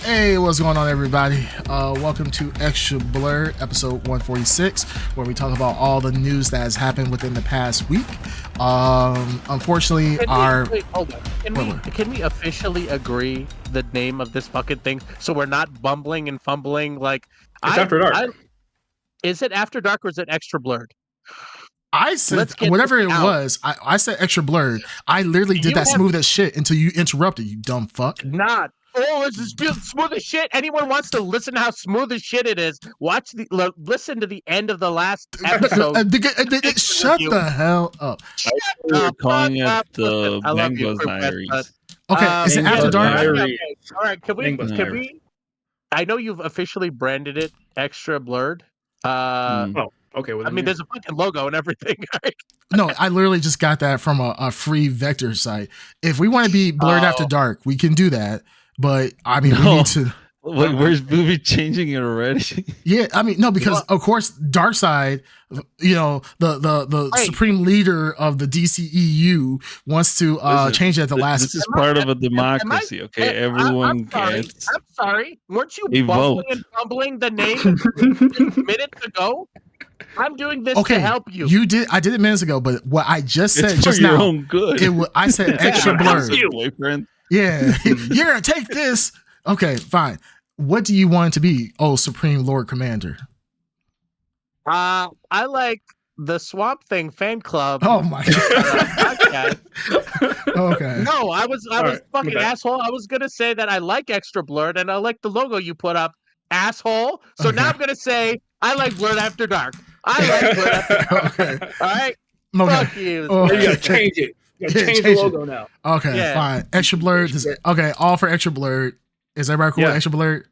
Hey, what's going on, everybody? Welcome to ExtraBLRD, episode 146, where we talk about all the news that has happened within the past week. Unfortunately, hold on. Can we officially agree the name of this fucking thing so we're not bumbling and fumbling? Like, it's After Dark. Is it After Dark or is it ExtraBLRD? I said whatever it was. I said ExtraBLRD. I literally did that smooth as shit until you interrupted, you dumb fuck. Not. Oh, this is smooth as shit. Anyone wants to listen to how smooth as shit it is, listen to the end of the last episode. Shut the hell up. We're calling it the Mango's Diaries. Okay, is it After Dark? All right, can we? I know you've officially branded it ExtraBLRD. Okay. Well, I mean, there's a fucking logo and everything. Right? No, I literally just got that from a free vector site. If we want to be Blurred After Dark, we can do that. But I mean, we need to. Where's Booby changing it already? Yeah, I mean, no, because of course, Darkseid, you know, the supreme leader of the DCEU wants to change it at the last. This is part of a democracy, okay? Everyone gets. I'm sorry. Weren't you bumbling and fumbling the name minutes ago? I'm doing this to help you. You did. I did it minutes ago, but what I just said it's just for your now, own good. I said ExtraBLRD. Boyfriend. Yeah, you're gonna take this. Okay, fine. What do you want it to be? Oh, Supreme Lord Commander. I like the Swamp Thing fan club. Oh my god. Okay. No, I was fucking asshole. I was gonna say that I like ExtraBLRD and I like the logo you put up, asshole. So now I'm gonna say I like Blurred After Dark. I like Blurred After Dark. Okay. All right. Okay. Fuck you. Oh, you gotta change it. You gotta change the logo now. Okay, fine. ExtraBLRD. Okay, all for ExtraBLRD. Is everybody cool with ExtraBLRD?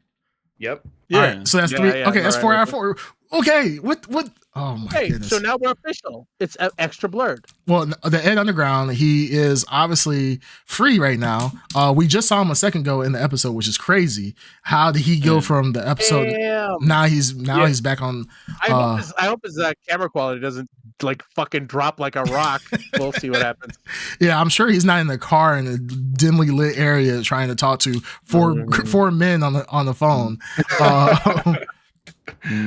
Yep. Yeah. All right, so that's three. Okay, that's 4 out of 4. Okay. What? Oh my goodness. So now we're official. It's ExtraBLRD. Well, the Ed Underground, he is obviously free right now. We just saw him a second ago in the episode, which is crazy. How did he go from the episode? Damn. Now he's back on. I hope his camera quality doesn't like fucking drop like a rock. We'll see what happens. Yeah, I'm sure he's not in the car in a dimly lit area trying to talk to four men on the phone.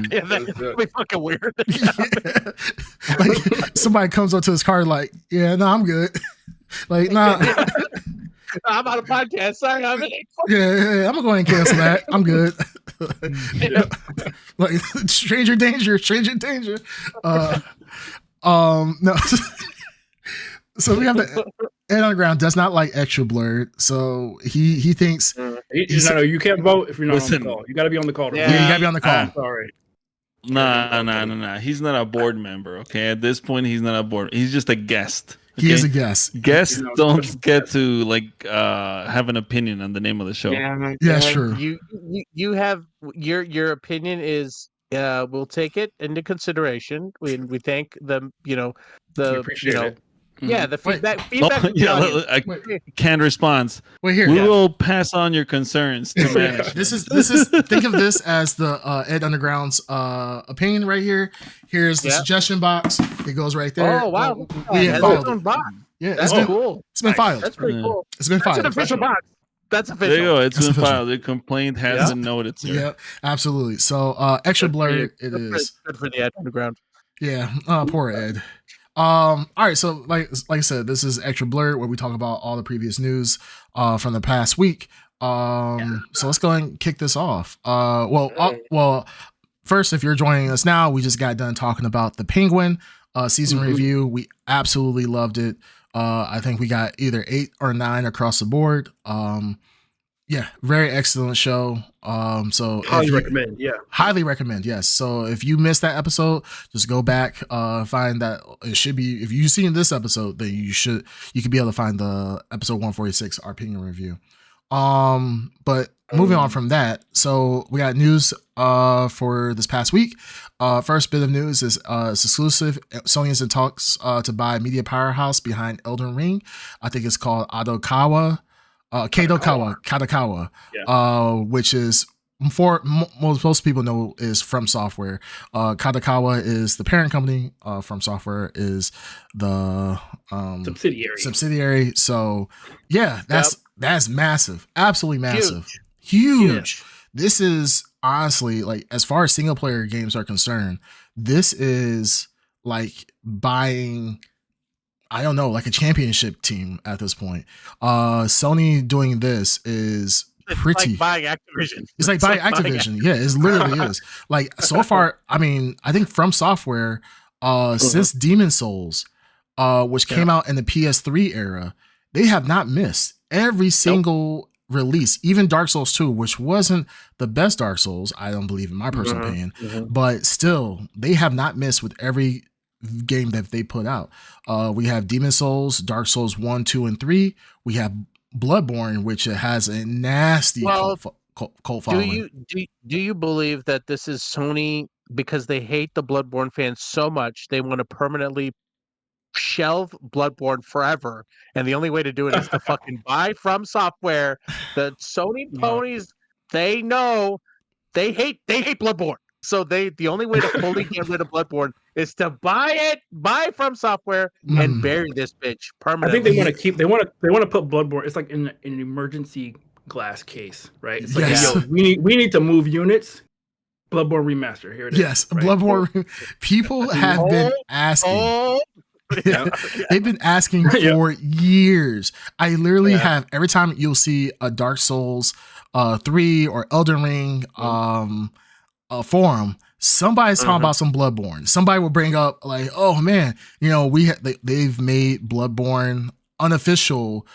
Yeah, that'd be fucking weird. Yeah. Like somebody comes up to his car like, yeah, no, I'm good. Like, nah. I'm on a podcast. Sorry, I'm in. Yeah, I'm gonna go ahead and cancel that. I'm good. Like stranger danger. No. So we have the Ed Underground does not like ExtraBLRD, so he thinks no, you can't vote if you're not on the call. You got to be on the call. Yeah, you got to be on the call. Sorry. Nah. He's not a board member. Okay, at this point, he's not a board. He's just a guest. Okay? He is a guest. Guests don't get to have an opinion on the name of the show. Yeah, sure. You have your opinion is. We'll take it into consideration. We thank them. We appreciate it. Yeah, the feedback. I can't respond. Wait here. We will pass on your concerns to management. This is. Think of this as the Ed Underground's opinion right here. Here's the suggestion box. It goes right there. Oh wow! We have filed it. Box. Yeah, that's cool. It's been filed. That's pretty cool. It's been filed. That's an official box. That's official. There you go. It's been filed. The complaint has been noted, sir. Yeah, absolutely. So ExtraBLRD it is. Good for the Ed Underground. Yeah. Poor Ed. All right, so like I said, this is ExtraBLRD where we talk about all the previous news from the past week. So let's go ahead and kick this off. Well, first, if you're joining us now, we just got done talking about the Penguin season review. We absolutely loved it. I think we got either 8 or 9 across the board. Yeah, very excellent show. So highly recommend. Yeah, highly recommend. Yes. So if you missed that episode, just go back. Find that it should be. If you've seen this episode, then you could be able to find the episode 146 our opinion review. But moving on from that, so we got news for this past week. First bit of news is it's exclusive. Sony is in talks to buy media powerhouse behind Elden Ring. I think it's called Kadokawa, which is most people know is From Software. Kadokawa is the parent company. From Software is the subsidiary. So yeah, that's massive, absolutely massive, huge. This is honestly, like, as far as single player games are concerned, this is like buying, I don't know, like a championship team at this point. Sony doing this is pretty. It's like buying Activision. It's like buying Activision. Yeah, it literally is. Like, so far, I mean, I think From Software, since Demon Souls, which came out in the PS3 era, they have not missed every single release. Even Dark Souls 2, which wasn't the best Dark Souls, I don't believe, in my personal opinion, but still, they have not missed with every game that they put out. We have Demon Souls, Dark Souls 1, 2, and 3. We have Bloodborne, which has a nasty cult following. Do you believe that this is Sony because they hate the Bloodborne fans so much they want to permanently shelve Bloodborne forever, and the only way to do it is to fucking buy From Software? The Sony ponies, they know they hate Bloodborne. So the only way to fully get rid of Bloodborne is to buy From Software and bury this bitch permanently. I think they want to put Bloodborne. It's like in an emergency glass case, right? It's like, yo, we need to move units. Bloodborne remaster, here it is. Yes, right? Bloodborne. People have been asking. They've been asking for years. I literally have, every time you'll see a Dark Souls 3 or Elden Ring forum, somebody's talking about some Bloodborne. Somebody will bring up like, oh man, you know, they've made Bloodborne unofficial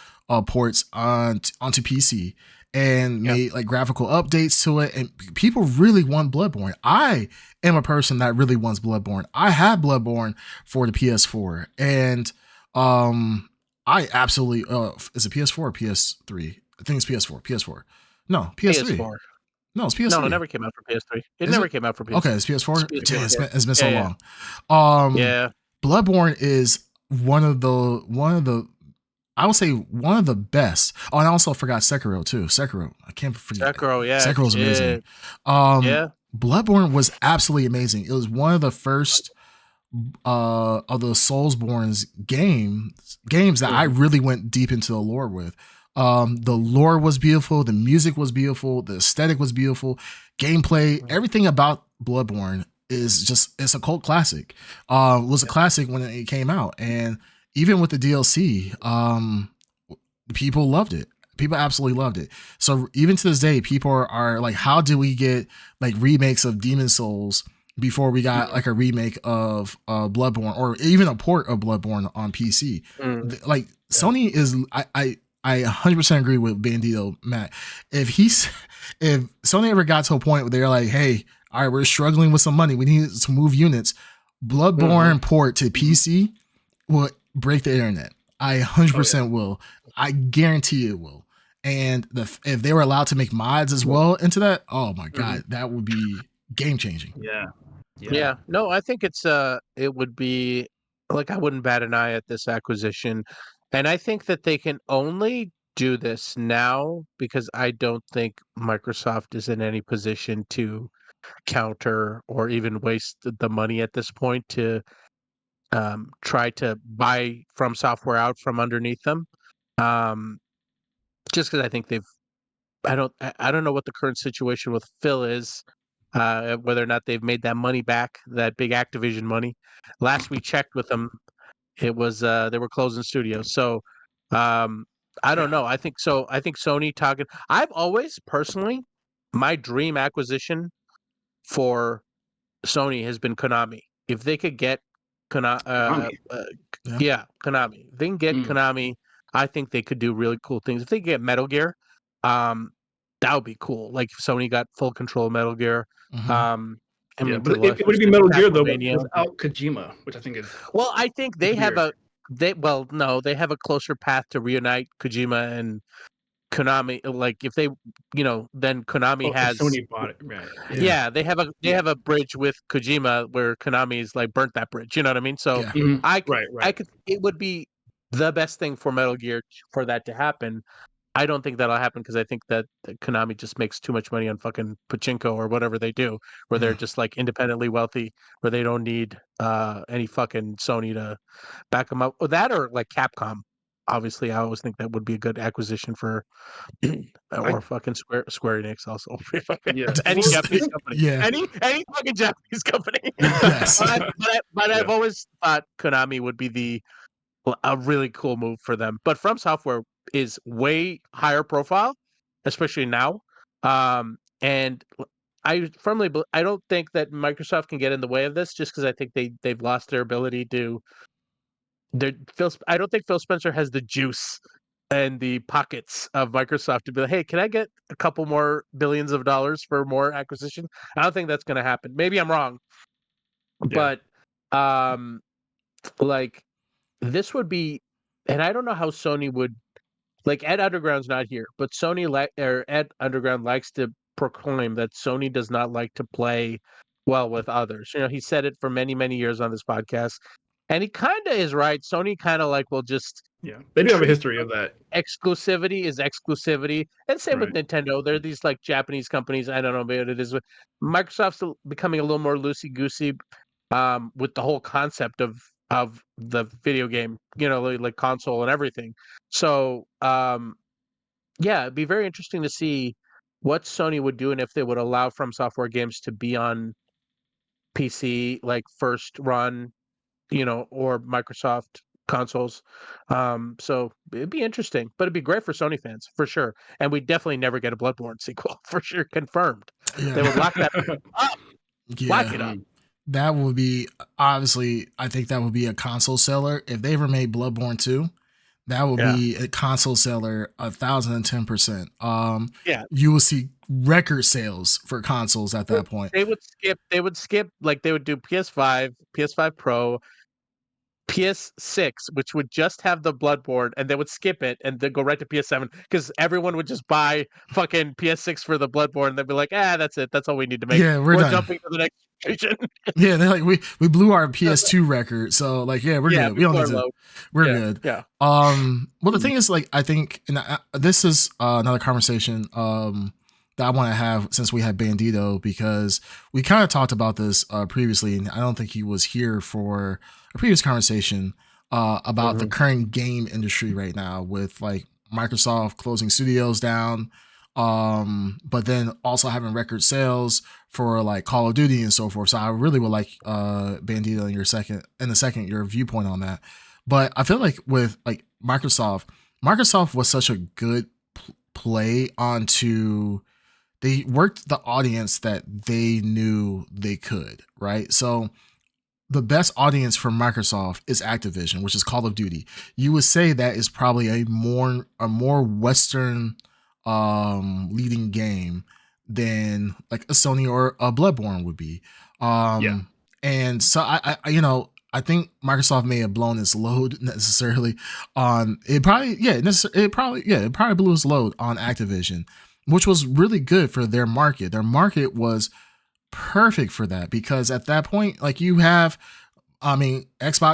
ports onto PC and made like graphical updates to it, and people really want Bloodborne. I am a person that really wants Bloodborne. I have Bloodborne for the PS4, and I absolutely is it PS4 or PS3? I think it's PS4. No, PS3. PS4. No, it's PS3. No, it never came out for PS3. It never came out for PS3. Okay, it's PS4. It's been so long. Bloodborne is one of the I would say one of the best. Oh, and I also forgot Sekiro too. Sekiro, I can't forget. Sekiro's amazing. Bloodborne was absolutely amazing. It was one of the first of the Soulsborne's games that I really went deep into the lore with. The lore was beautiful, the music was beautiful, the aesthetic was beautiful, gameplay, everything about Bloodborne is just, it's a cult classic. It was a classic when it came out, and even with the DLC, people loved it. People absolutely loved it. So even to this day, people are like, how do we get like remakes of Demon Souls before we got like a remake of Bloodborne, or even a port of Bloodborne on PC? Like, Sony is, I 100% agree with Bandito Matt. If Sony ever got to a point where they're like, hey, all right, we're struggling with some money, we need to move units, Bloodborne port to PC will break the internet. I 100% will. I guarantee it will. And if they were allowed to make mods as well into that, oh my god, that would be game changing. Yeah. No, I think it would be like, I wouldn't bat an eye at this acquisition. And I think that they can only do this now because I don't think Microsoft is in any position to counter or even waste the money at this point to try to buy From Software out from underneath them. Just because I think I don't know what the current situation with Phil is, whether or not they've made that money back, that big Activision money. Last we checked with them, it was they were closing studios. So I don't know. I think Sony talking. I've always personally, my dream acquisition for Sony has been Konami. If they could get Konami. If they can get Konami, I think they could do really cool things. If they get Metal Gear, that would be cool. Like, if Sony got full control of Metal Gear. But it would be Metal Gear though, but without Kojima, which I think is. Well, I think they have they have a closer path to reunite Kojima and Konami. Like, if they, then Konami has Sony bought it, right? Yeah, they have a bridge with Kojima where Konami's like burnt that bridge. You know what I mean? So I could. It would be the best thing for Metal Gear for that to happen. I don't think that'll happen because I think that Konami just makes too much money on fucking pachinko or whatever they do, where they're just like independently wealthy, where they don't need any fucking Sony to back them up. Or that or like Capcom. Obviously, I always think that would be a good acquisition for, or fucking Square Enix also. Yeah. Any Well, Japanese company, Yeah. any fucking Japanese company. Yes. But I've always thought Konami would be a really cool move for them. But From Software is way higher profile, especially now. And I firmly, I don't think that Microsoft can get in the way of this, just because I think they've lost their ability to. I don't think Phil Spencer has the juice and the pockets of Microsoft to be like, hey, can I get a couple more billions of dollars for more acquisition? I don't think that's going to happen. Maybe I'm wrong, but like this would be, and I don't know how Sony would like. Ed Underground's not here, but Ed Underground likes to proclaim that Sony does not like to play well with others. You know, he said it for many years on this podcast, and he kind of is right. Sony kind of like will just they do have a history of that. exclusivity is exclusivity, and same with Right. Nintendo. They're these like Japanese companies. I don't know what it is. Microsoft's becoming a little more loosey goosey with the whole concept of the video game, you know, like console and everything. So yeah, it'd be very interesting to see what Sony would do and if they would allow From Software games to be on PC, like first run, you know, or Microsoft consoles. So it'd be interesting, but it'd be great for Sony fans for sure. And we definitely never get a Bloodborne sequel for sure, confirmed. Yeah. They would lock that up, lock it up. That would be, obviously, I think that would be a console seller. If they ever made Bloodborne 2, that would be a console seller 1,010%. You will see record sales for consoles at that point. They would skip like they would do PS5, PS5 Pro, PS6, which would just have the Bloodborne, and they would skip it and then go right to PS7 because everyone would just buy fucking PS6 for the Bloodborne. And they'd be like, that's it. That's all we need to make. Yeah, we're done. Jumping to the next generation. Yeah, they're like, we blew our PS2 record, so like, we're good. We don't need to. We're good. Yeah. Well, the thing is, like, I think, and this is another conversation that I want to have since we had Bandito, because we kind of talked about this previously, and I don't think he was here for a previous conversation about the current game industry right now with like Microsoft closing studios down, but then also having record sales for like Call of Duty and so forth. So I really would like Bandito in a second your viewpoint on that. But I feel like with like Microsoft was such a good play onto. They worked the audience that they knew they could, right? So the best audience for Microsoft is Activision, which is Call of Duty. You would say that is probably a more Western leading game than like a Sony or a Bloodborne would be. And so I think Microsoft may have blown its load necessarily on it. It probably blew its load on Activision, which was really good for their market. Their market was perfect for that because at that point, like Xbox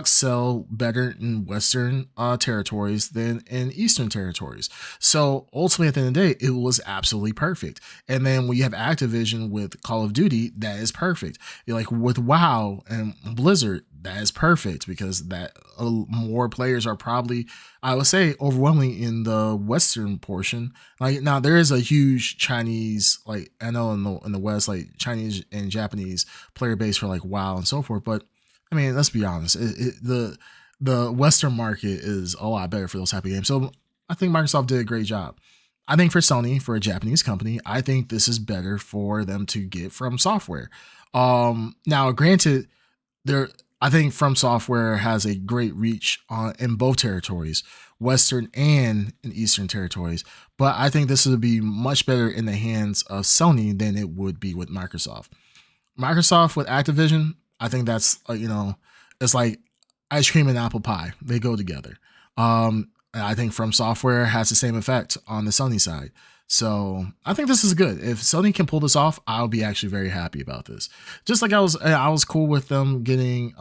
sell better in Western territories than in Eastern territories. So ultimately, at the end of the day, it was absolutely perfect. And then when you have Activision with Call of Duty, that is perfect. You're like with WoW and Blizzard, that is perfect because that more players are probably, I would say, overwhelmingly in the Western portion. Like now, there is a huge Chinese, like I know in the West, like Chinese and Japanese player base for like WoW and so forth, but I mean, let's be honest. The Western market is a lot better for those type of games. So I think Microsoft did a great job. I think for Sony, for a Japanese company, I think this is better for them to get From Software. Now, granted, I think From Software has a great reach in both territories, Western and in Eastern territories. But I think this would be much better in the hands of Sony than it would be with Microsoft. Microsoft with Activision, I think that's it's like ice cream and apple pie. They go together. And I think From Software has the same effect on the Sony side. So I think this is good. If Sony can pull this off, I'll be actually very happy about this. Just like I was cool with them getting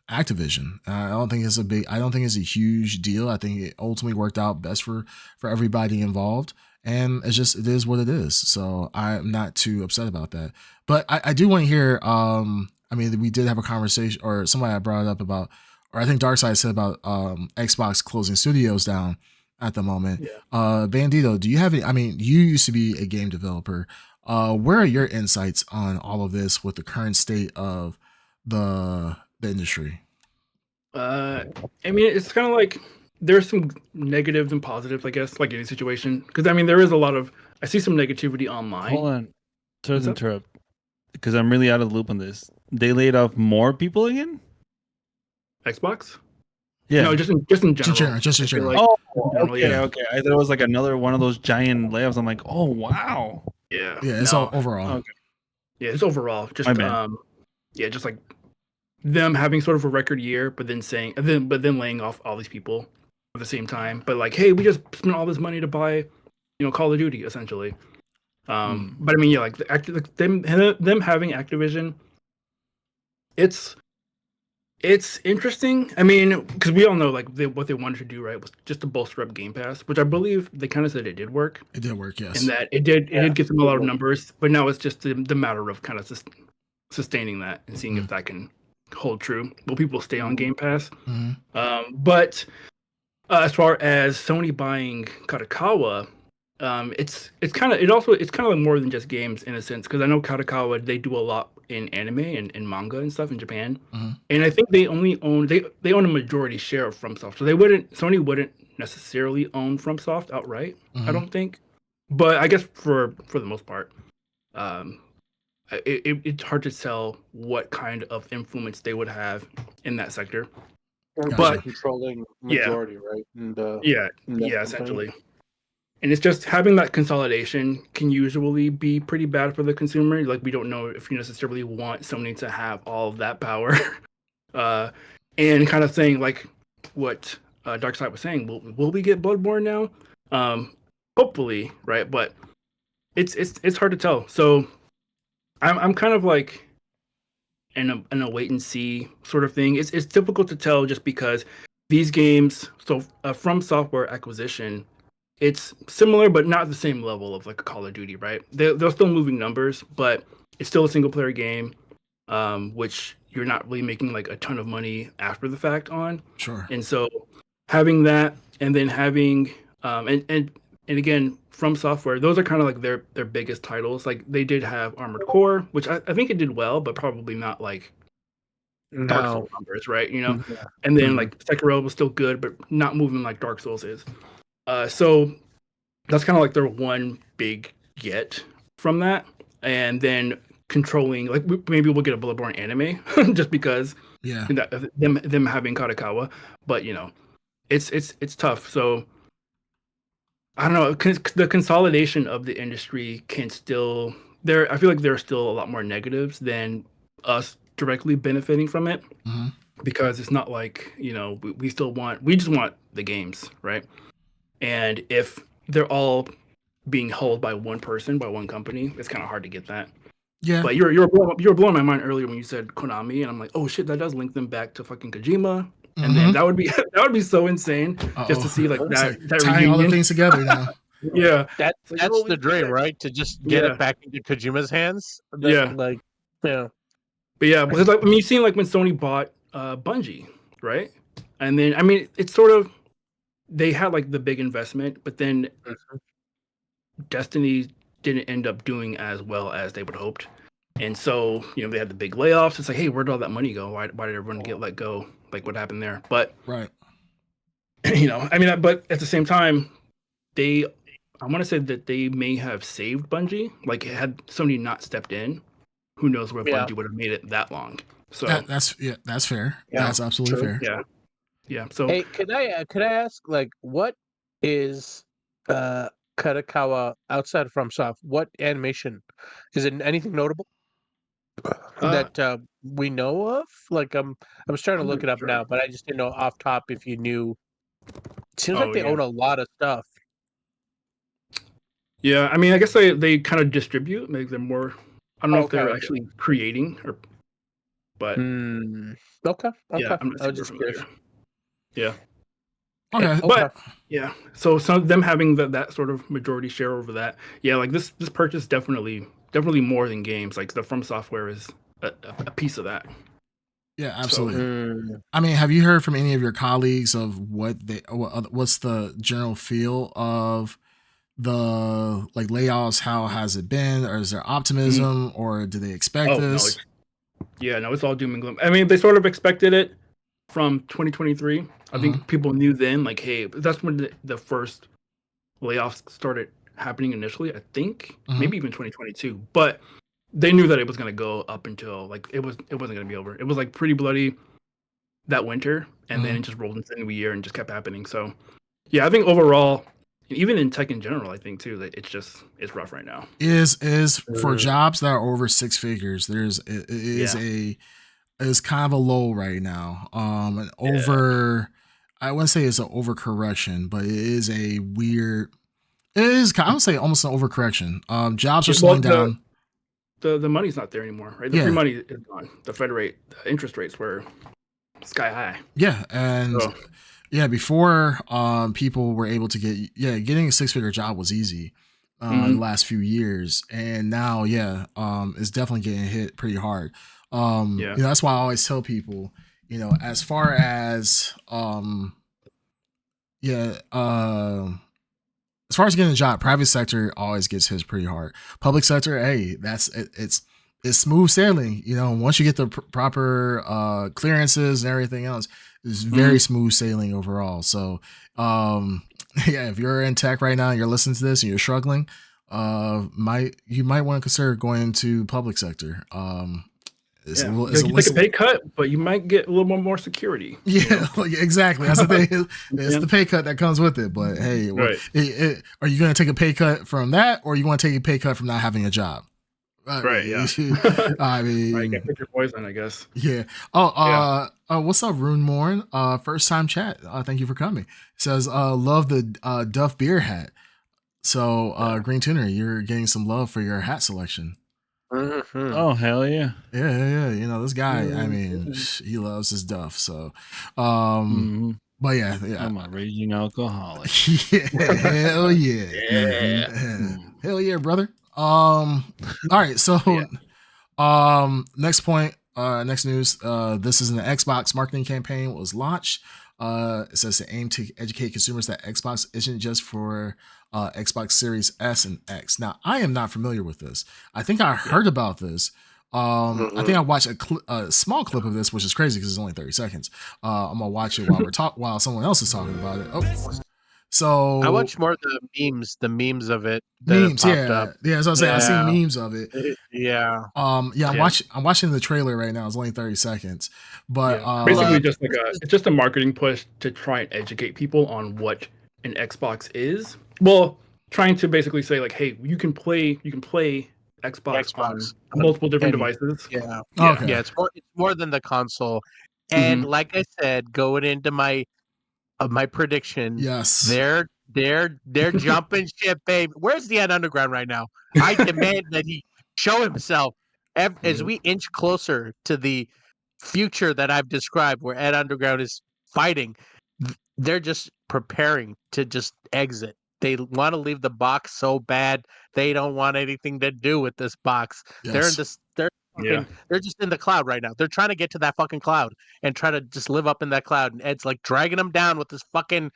Activision. I don't think it's a huge deal. I think it ultimately worked out best for everybody involved. And it is what it is. So I'm not too upset about that. But I do want to hear, I mean, we did have a conversation, or somebody I brought it up about, or I think Darkside said about Xbox closing studios down at the moment. Yeah. Bandito, do you have any, I mean, you used to be a game developer. Where are your insights on all of this with the current state of the industry? I mean, it's kind of like there's some negatives and positives, I guess, like any situation. Because I mean, there is a lot of I see some negativity online. Hold on, sorry to What's up? interrupt, because I'm really out of the loop on this. They laid off more people again? Xbox? Yeah. No, just in general. Just in I feel general. like, Oh, in general, okay, yeah. okay. I thought it was like another one of those giant layoffs. I'm like, oh wow. Yeah. Yeah, it's No. all overall. Okay. Yeah, it's overall just My bad. yeah, just like them having sort of a record year, but then laying off all these people at the same time. But like, hey, we just spent all this money to buy, Call of Duty essentially. But I mean, yeah, like them having Activision, it's interesting. I mean, because we all know like what they wanted to do, right, was just to bolster up Game Pass, which I believe they kind of said it did work. It did work, yes. And that it did get them a lot of numbers, but now it's just the matter of kind of sustaining that and seeing if that can hold true. Will people stay on Game Pass? But as far as Sony buying Kadokawa, it's kind of more than just games in a sense, because I know Kadokawa, they do a lot in anime and manga and stuff in Japan, and I think they only own they own a majority share of FromSoft, so Sony wouldn't necessarily own FromSoft outright. I don't think, but I guess for the most part, it's hard to tell what kind of influence they would have in that sector. But controlling majority, right? Yeah, essentially. And it's just having that consolidation can usually be pretty bad for the consumer. Like, we don't know if you necessarily want Sony to have all of that power. And kind of saying like what Darkside was saying, will we get Bloodborne now? Hopefully, right? But it's hard to tell. So I'm kind of like in a wait and see sort of thing. It's difficult to tell just because these games, so from software acquisition, it's similar but not the same level of like a Call of Duty, right? They're still moving numbers, but it's still a single player game, which you're not really making like a ton of money after the fact on. Sure. And so having that, and then having and again, From Software, those are kind of like their biggest titles. Like they did have Armored Core, which I think it did well, but probably not like Dark Souls numbers, right? And then like Sekiro was still good, but not moving like Dark Souls is. So that's kind of like their one big get from that, and then controlling like maybe we'll get a Bloodborne anime just because them having Kadokawa, but it's tough. So I don't know. The consolidation of the industry can still there. I feel like there are still a lot more negatives than us directly benefiting from it, because it's not like we just want the games, right? And if they're all being held by one person, by one company, it's kind of hard to get that. Yeah. But you're blowing my mind earlier when you said Konami, and I'm like, oh shit, that does link them back to fucking Kojima. And then that would be so insane just to see like that tying reunion. all the things together now. Yeah, that's like, the dream, right? To just get it back into Kojima's hands. But yeah, because like you've seen like when Sony bought Bungie, right? And then I mean, it's sort of they had like the big investment, but then Destiny didn't end up doing as well as they would have hoped. And so, they had the big layoffs. It's like, hey, where did all that money go? Why did everyone get let go? Like, what happened there? But, right. I mean, but at the same time, I want to say that they may have saved Bungie. Like, had Sony not stepped in, who knows where Bungie would have made it that long. So that's fair. Yeah, that's absolutely fair. Yeah. So, hey, could I ask, like, what is Kadokawa outside of FromSoft? What animation is it? Anything notable that we know of? Like, I'm just trying to look it up now, but I just didn't know off top if you knew. It seems like they own a lot of stuff. Yeah, I mean, I guess they kind of distribute. Maybe they're more. I don't know if they're actually creating, But Okay. yeah, I'm not I was super just familiar. curious. Yeah. Okay. But yeah, so some of them having that sort of majority share over that. Yeah, like this purchase definitely more than games. Like the From Software is a piece of that. Yeah, absolutely. So, I mean, have you heard from any of your colleagues of what's the general feel of the like layoffs? How has it been? Or is there optimism, or do they expect this? No, it's all doom and gloom. I mean, they sort of expected it from 2023. I think people knew then, like, hey, that's when the first layoffs started happening initially. I think maybe even 2022, but they knew that it was going to go up until like it wasn't going to be over. It was like pretty bloody that winter, and then it just rolled into the new year and just kept happening. So yeah, I think overall, even in tech in general, I think too that it's rough right now. Is for jobs that are over six figures, is kind of a low right now. An over, I wouldn't say it's an overcorrection, but it is a weird. It is, I would say, almost an overcorrection. Jobs are slowing down. The money's not there anymore, right? The free money is gone. The Fed rate, the interest rates were sky high. Yeah, and before people were able to getting a six-figure job was easy in the last few years, and now it's definitely getting hit pretty hard. That's why I always tell people, as far as as far as getting a job, private sector always gets hit pretty hard. Public sector, hey, it's smooth sailing. Once you get the proper clearances and everything else, it's very smooth sailing overall. So, if you're in tech right now and you're listening to this and you're struggling, you might want to consider going into public sector. It's you take a pay cut, but you might get a little more security. Yeah, exactly. That's the thing. It's the pay cut that comes with it. But hey, are you going to take a pay cut from that, or you want to take a pay cut from not having a job? Right. Yeah. I mean, you can pick your poison, I guess. Yeah. What's up, Rune Morn? First time chat. Thank you for coming. It says, love the Duff beer hat. So, Green Tuner, you're getting some love for your hat selection. Oh, hell yeah. Yeah. This guy, I mean, he loves his Duff. So, but yeah. I'm a raging alcoholic. Hell yeah. Hell yeah, brother. All right. So, next point, next news. This is an Xbox marketing campaign was launched. It says to aim to educate consumers that Xbox isn't just for Xbox Series S and X. Now, I am not familiar with this. I think I heard about this. I think I watched a small clip of this, which is crazy because it's only 30 seconds. I'm gonna watch it while someone else is talking about it. Oh, so I watched more of the memes of it. Memes, yeah. As I was saying, I've seen memes of it. I'm watching the trailer right now. It's only 30 seconds, but basically just a marketing push to try and educate people on what an Xbox is. Well, trying to basically say like, hey, you can play Xbox on multiple different devices. Yeah. Okay. Yeah, it's more than the console. And like I said, going into my prediction, yes, they're jumping ship, babe. Where's the Ed Underground right now? I demand that he show himself as we inch closer to the future that I've described, where Ed Underground is fighting. They're just preparing to just exit. They want to leave the box so bad. They don't want anything to do with this box. yes. They're just in the cloud right now. They're trying to get to that fucking cloud and try to just live up in that cloud. And Ed's like dragging them down with this fucking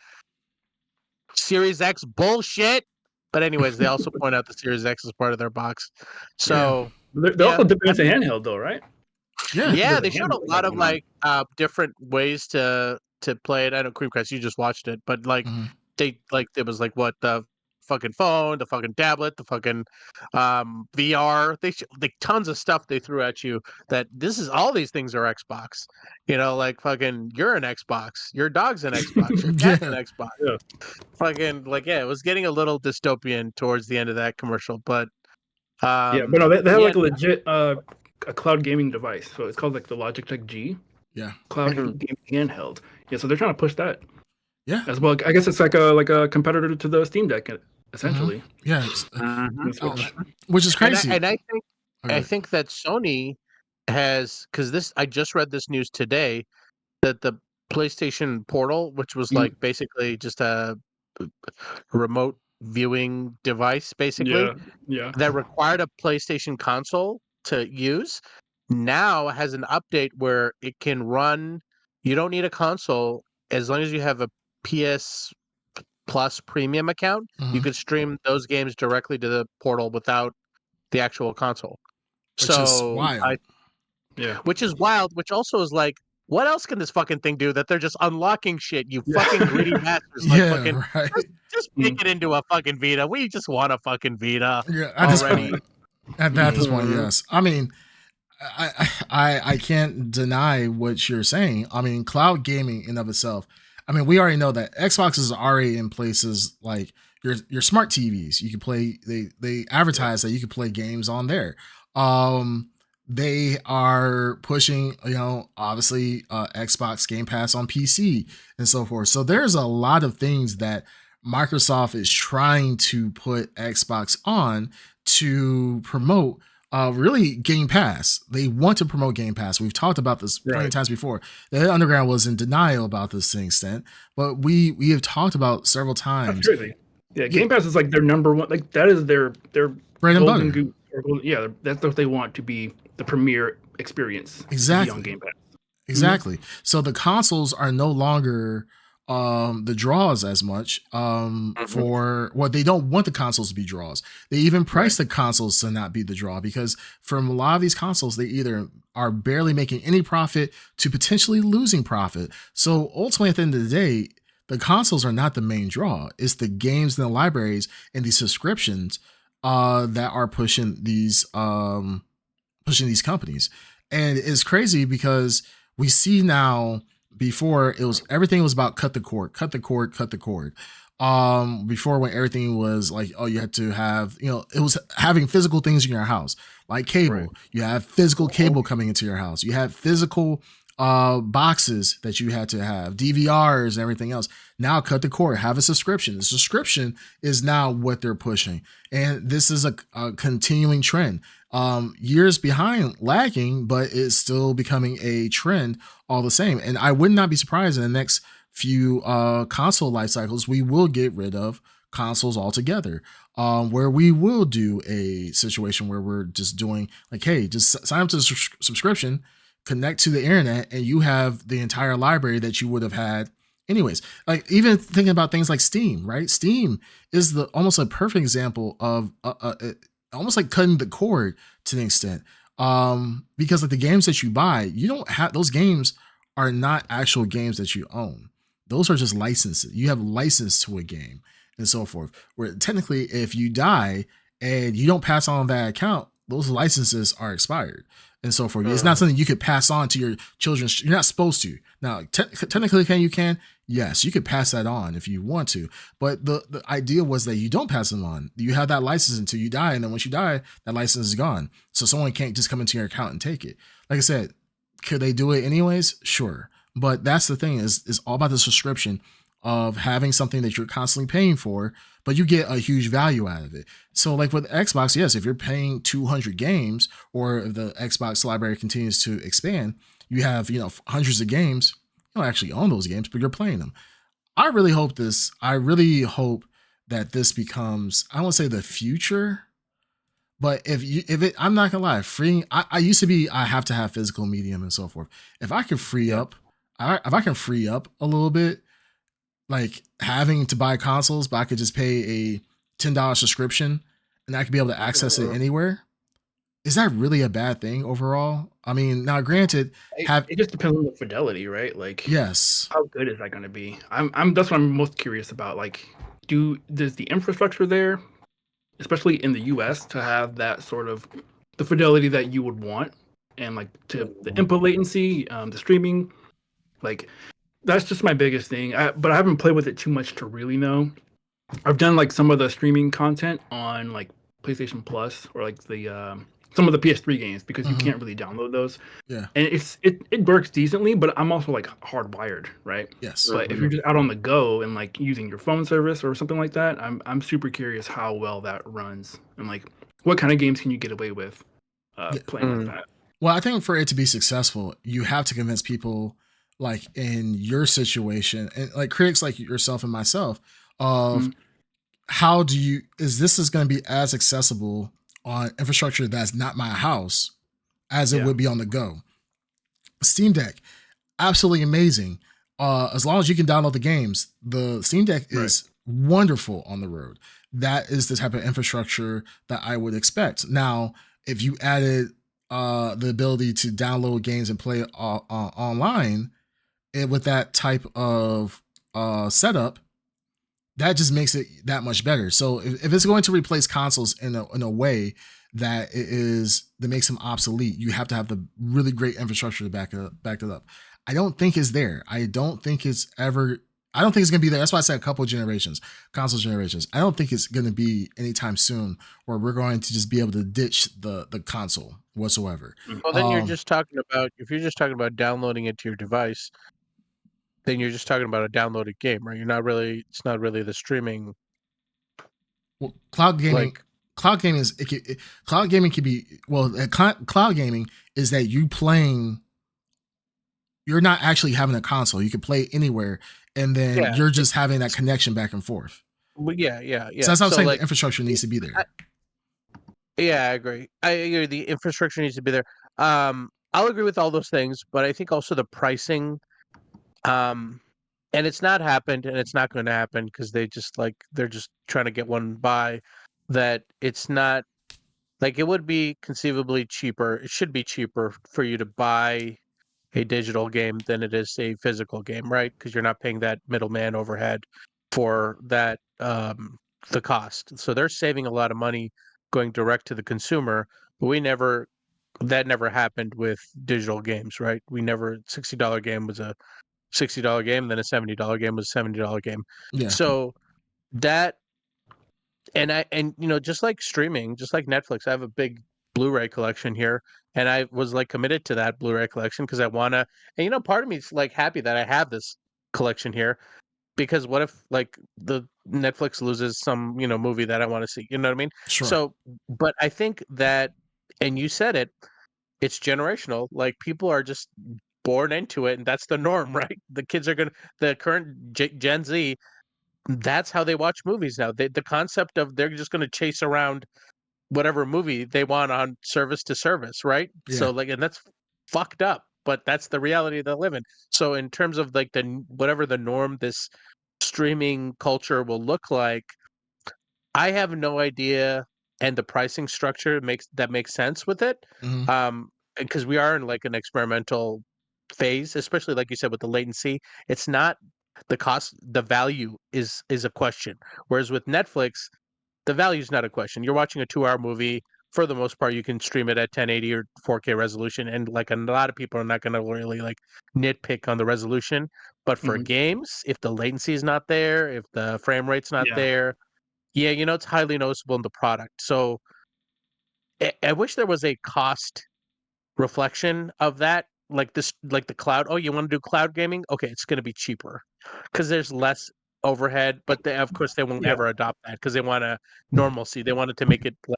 Series X bullshit. But anyways, they also point out the Series X is part of their box. So they're also dipping into handheld though, right? Yeah, they showed a lot of like different ways to play it. I know Creamcast, you just watched it, but like it was like what the fucking phone, the fucking tablet, the fucking VR. They like tons of stuff they threw at you. That all these things are Xbox. Like fucking you're an Xbox, your dog's an Xbox, your cat's an Xbox. Yeah. Fucking it was getting a little dystopian towards the end of that commercial, but but no, they have like a legit a cloud gaming device. So it's called like the Logitech G. Yeah. Cloud gaming handheld. Yeah, so they're trying to push that. Yeah. As well. I guess it's like a competitor to the Steam Deck, essentially. Yeah. Which is crazy. And I think that Sony because I just read this news today that the PlayStation Portal, which was like basically just a remote viewing device, basically Yeah. that required a PlayStation console to use, now has an update where it can run. You don't need a console as long as you have a PS Plus premium account. You Mhm. could stream those games directly to the portal without the actual console. Which is So wild. Yeah. which is wild, which also is like, what else can this fucking thing do that they're just unlocking shit, you Yeah. fucking greedy bastards, like fucking Yeah, right. just make it into a fucking Vita. We just want a fucking Vita Yeah, at this already. point. At this point, yes. I mean, I can't deny what you're saying. I mean, cloud gaming in of itself. I mean, we already know that Xbox is already in places like your smart TVs. You can play. They advertise that you can play games on there. They are pushing, obviously Xbox Game Pass on PC and so forth. So there's a lot of things that Microsoft is trying to put Xbox on to promote really Game Pass. They want to promote Game Pass. We've talked about this plenty of times before. The Underground was in denial about this to an extent, but we have talked about several times. That's crazy. Yeah, Game Pass is like their number one. Like that is their bread and golden butter. goose. Yeah, that's what they want to be the premier experience. Exactly. To be on Game Pass. Exactly. So the consoles are no longer the draws as much for what they don't want the consoles to be draws. They even price the consoles to not be the draw because from a lot of these consoles, they either are barely making any profit to potentially losing profit. So ultimately, at the end of the day, the consoles are not the main draw. It's the games and the libraries and the subscriptions that are pushing these companies. And it's crazy because we see now, before it was everything was about cut the cord. Before, when everything was like, oh, you had to have, it was having physical things in your house, like cable. You have physical cable coming into your house. You have physical boxes that you had to have, DVRs and everything else. Now cut the cord, have a subscription. The subscription is now what they're pushing. And this is a continuing trend. Years behind, lagging, but it's still becoming a trend all the same. And I would not be surprised in the next few console life cycles, we will get rid of consoles altogether, where we will do a situation where we're just doing like, hey, just sign up to the subscription, connect to the internet, and you have the entire library that you would have had anyways. Like, even thinking about things like Steam, right? Steam is almost a perfect example of almost like cutting the cord to an extent, because like the games that you buy, you don't have, those games are not actual games that you own. Those are just licenses. You have license to a game and so forth, where technically if you die and you don't pass on that account, those licenses are expired and so forth. It's not something you could pass on to your children. You're not supposed to. Now, technically, you can? Yes, you could pass that on if you want to. But the idea was that you don't pass it on. You have that license until you die. And then once you die, that license is gone. So someone can't just come into your account and take it. Like I said, could they do it anyways? Sure. But that's the thing, is all about the subscription of having something that you're constantly paying for, but you get a huge value out of it. So like with Xbox, yes, if you're paying 200 games, or if the Xbox library continues to expand, you have, hundreds of games. You don't actually own those games, but you're playing them. I really hope that this becomes, I won't say the future, but I'm not gonna lie, I used to be, I have to have physical medium and so forth. If I can free up a little bit, like having to buy consoles, but I could just pay a $10 subscription and I could be able to access it anywhere. Is that really a bad thing overall? I mean, now granted, it just depends on the fidelity, right? Like, yes, how good is that going to be? That's what I'm most curious about. Like, does the infrastructure there, especially in the US, to have that sort of the fidelity that you would want, and like to the input latency, the streaming, like that's just my biggest thing. But I haven't played with it too much to really know. I've done like some of the streaming content on like PlayStation Plus, or like the some of the PS3 games, because you can't really download those. Yeah. And it works decently, but I'm also like hardwired, right? Yes. But if you're just out on the go and like using your phone service or something like that, I'm super curious how well that runs, and like what kind of games can you get away with playing like that. Well, I think for it to be successful, you have to convince people, like in your situation, and like critics like yourself and myself, of how do you is going to be as accessible on infrastructure that's not my house as it would be on the go. Steam Deck, absolutely amazing. As long as you can download the games, the Steam Deck is wonderful on the road. That is the type of infrastructure that I would expect. Now, if you added the ability to download games and play online with that type of setup, that just makes it that much better. So if it's going to replace consoles in a way that that makes them obsolete, you have to have the really great infrastructure to back it up. I don't think it's there. I don't think it's going to be there. That's why I said a couple of generations, console generations. I don't think it's going to be anytime soon where we're going to just be able to ditch the console whatsoever. Well, then you're just talking about, if you're just talking about downloading it to your device, then you're just talking about a downloaded game, right? It's not really the streaming. Well, cloud gaming is cloud gaming could be, cloud gaming is that you're not actually having a console. You can play anywhere, and then you're just having that connection back and forth. Well, yeah. So that's what I'm saying. The infrastructure needs to be there. I agree. I agree. The infrastructure needs to be there. I'll agree with all those things, but I think also the pricing, and it's not happened, and it's not going to happen because they're just trying to get one by. That it's not like it would be conceivably cheaper. It should be cheaper for you to buy a digital game than it is a physical game, right? Because you're not paying that middleman overhead for that the cost. So they're saving a lot of money going direct to the consumer. But that never happened with digital games, right? $60 game was a $60 game, then a $70 game was a $70 game. Yeah. So that and just like streaming, just like Netflix, I have a big Blu-ray collection here, and I was like committed to that Blu-ray collection because I wanna. And part of me is like happy that I have this collection here because what if like the Netflix loses some movie that I want to see? You know what I mean? Sure. So, but I think that, and you said it's generational. Like people are just born into it, and that's the norm, right? The current Gen Z, that's how they watch movies now. The concept of they're just going to chase around whatever movie they want on service to service, right? Yeah. So and that's fucked up, but that's the reality they live in. So in terms of like whatever the norm this streaming culture will look like, I have no idea, and the pricing structure makes sense with it. Mm-hmm. Because we are in like an experimental phase, especially like you said with the latency. It's not the cost, the value is a question. Whereas with Netflix, the value is not a question. You're watching a 2-hour movie. For the most part, you can stream it at 1080 or 4K resolution, and like a lot of people are not going to really like nitpick on the resolution. But for games, if the latency is not there, if the frame rate's not there, it's highly noticeable in the product. So I wish there was a cost reflection of that, like the cloud. Oh, you want to do cloud gaming? Okay, it's going to be cheaper because there's less overhead. But of course, they won't ever adopt that because they want a normalcy. They wanted to make it like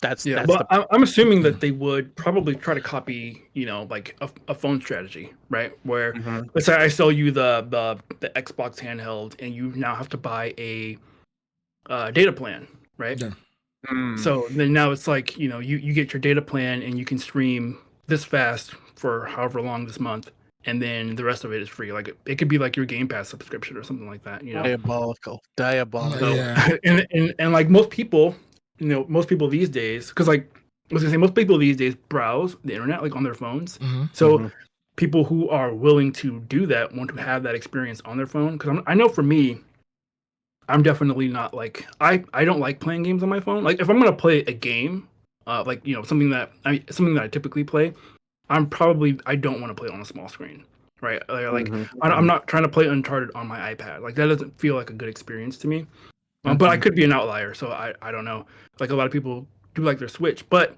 that's well, I'm assuming that they would probably try to copy, like a phone strategy, right? Where let's say I sell you the Xbox handheld, and you now have to buy a data plan, right? Yeah. So then now it's like, you get your data plan and you can stream this fast for however long this month, and then the rest of it is free. Like it could be like your Game Pass subscription or something like that. Diabolical. Yeah. And like most people these days, because like I was gonna say, most people these days browse the internet like on their phones. So people who are willing to do that want to have that experience on their phone. Because I know for me, I'm definitely not like I don't like playing games on my phone. Like if I'm gonna play a game, something that I typically play, I don't want to play it on a small screen, right? I'm not trying to play Uncharted on my iPad. Like that doesn't feel like a good experience to me. But I could be an outlier, so I don't know. Like a lot of people do like their Switch, but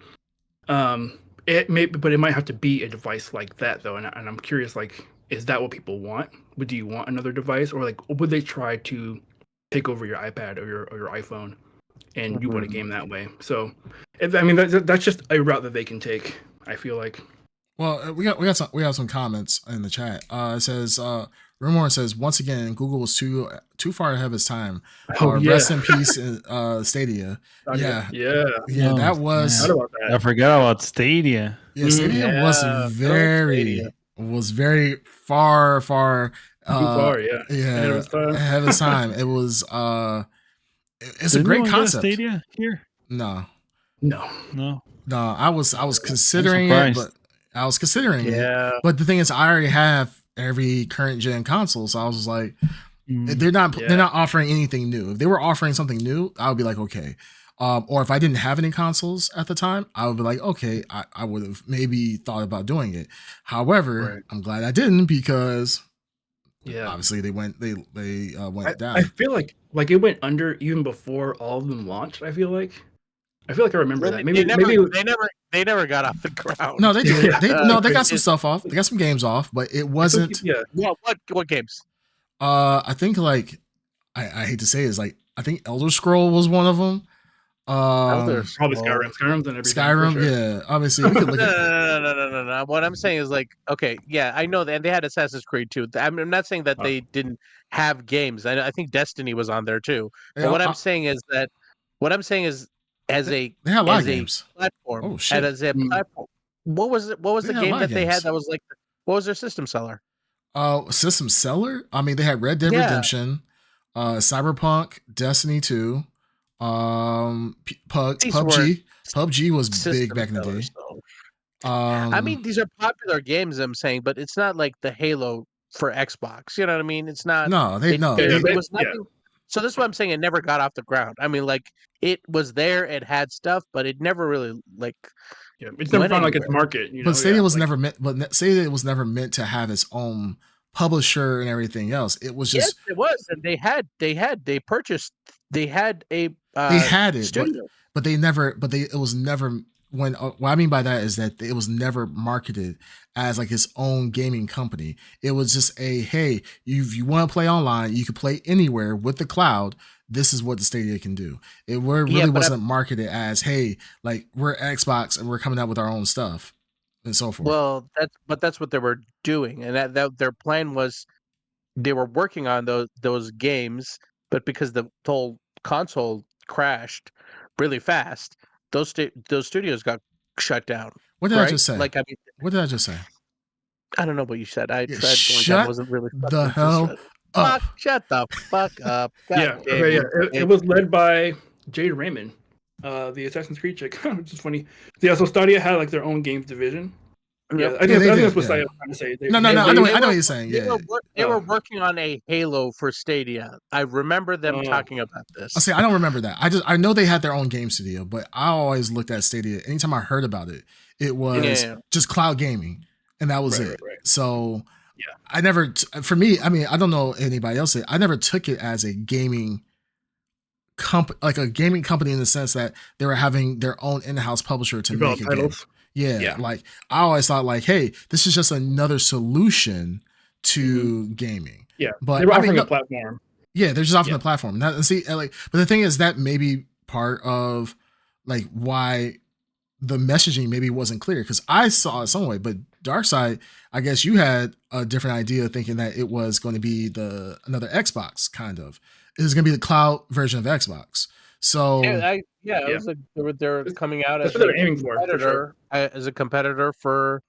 it might have to be a device like that though. And I'm curious, like, is that what people want? Do you want another device, or like would they try to take over your iPad or your iPhone and you want a game that way? So, that's just a route that they can take. I feel like. Well, we got some comments in the chat. It says Rumor says once again Google was too far ahead of its time. Oh yeah. Rest in peace, Stadia. Yeah, Yeah. that was. Forgot about that. I forgot about Stadia. Yeah, Stadia was very far Too far, yeah. ahead of its time. It was it's a Did great anyone get a concept. Stadia here? No. I was considering it, but I was considering it. But the thing is, I already have every current gen console, so I was just like, they're not offering anything new. If they were offering something new, I would be like, okay. Or if I didn't have any consoles at the time, I would be like, okay, I would have maybe thought about doing it. However, I'm glad I didn't because obviously they went down. I feel like it went under even before all of them launched. I feel like I remember that. Maybe they never got off the ground. No, they did. They got some stuff off. They got some games off, but it wasn't. What games? I think like I hate to say it, is like I think Elder Scroll was one of them. Probably Skyrim. Skyrim's and everything. Skyrim, sure. yeah. Obviously, we could look No. What I'm saying is like, okay, yeah, I know that, and they had Assassin's Creed too. I'm not saying that they didn't have games. I think Destiny was on there too. But what I'm saying is as a they had a lot of games. Platform. Oh shit! As a platform, what was the game that they had that was like? What was their system seller? System seller. I mean, they had Red Dead Redemption, Cyberpunk, Destiny 2. PUBG was big back in the day. I mean, these are popular games. I'm saying, but it's not like the Halo for Xbox. You know what I mean? It's not. It was nothing. So this is what I'm saying. It never got off the ground. I mean, like it was there. It had stuff, but it never really like. Yeah, it's never found like its market. You know? But Stadia was never meant. But Stadia was never meant to have its own publisher and everything else. It was just. Yes, it was, and they had a they had it, but they never. But it was never. What I mean by that is that it was never marketed as like its own gaming company. It was just hey, if you want to play online, you can play anywhere with the cloud. This is what the Stadia can do. It really wasn't marketed as hey, like we're Xbox and we're coming out with our own stuff and so forth. Well, that's what they were doing, and that their plan was they were working on those games, but because the whole console crashed really fast, those studios got shut down. What did I just say? Like, I mean, what did I just say? I don't know what you said. Shut wasn't really the hell up. Shut the fuck up. It was led by Jade Raymond, the Assassin's Creed chick, which is funny. Yeah, so Stadia had like their own games division. Yeah, I think that's what I was trying to say. No, I know what you're saying. They were working on a Halo for Stadia. I remember them talking about this. I don't remember that. I know they had their own game studio, but I always looked at Stadia. Anytime I heard about it, it was just cloud gaming, and that was it. Right. So I never, for me, I mean, I don't know anybody else. I never took it as a gaming company, like a gaming company in the sense that they were having their own in-house publisher to make a game. Yeah, like I always thought, like, hey, this is just another solution to gaming. Yeah, but they were offering a platform. Yeah, they're just offering a platform. But the thing is that maybe part of like why the messaging maybe wasn't clear because I saw it some way, but Darkside, I guess you had a different idea, thinking that it was going to be another Xbox kind of. It was going to be the cloud version of Xbox. So it was like they're coming out as a competitor for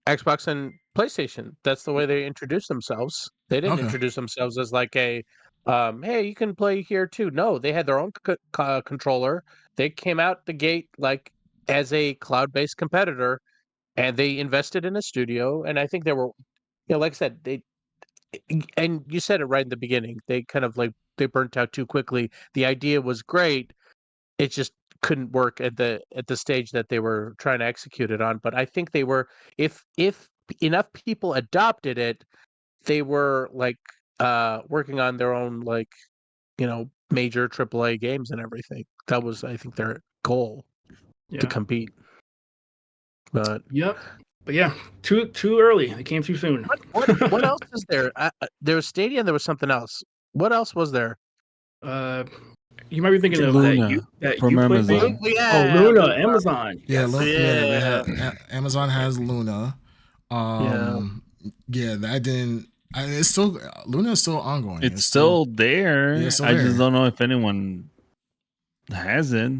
Xbox and PlayStation. That's the way they introduced themselves. They didn't introduce themselves as like a hey, you can play here too. No, they had their own controller. They came out the gate like as a cloud-based competitor, and they invested in a studio. And I think they were, like I said, and you said it right in the beginning. They kind of like they burnt out too quickly. The idea was great. It just couldn't work at the stage that they were trying to execute it on. But I think they were, if enough people adopted it, they were like working on their own like major AAA games and everything. That was, I think, their goal to compete. But but yeah, too early. It came too soon. What else is there? There was Stadia and there was something else. What else was there? You might be thinking of Luna that from you play Amazon. thing. Oh, Luna, Amazon. Yeah, Yes. they have Amazon has Luna. Yeah. Yeah, that didn't. It's still Luna is still ongoing. It's still there. Yeah, it's still I there. just don't know if anyone has it.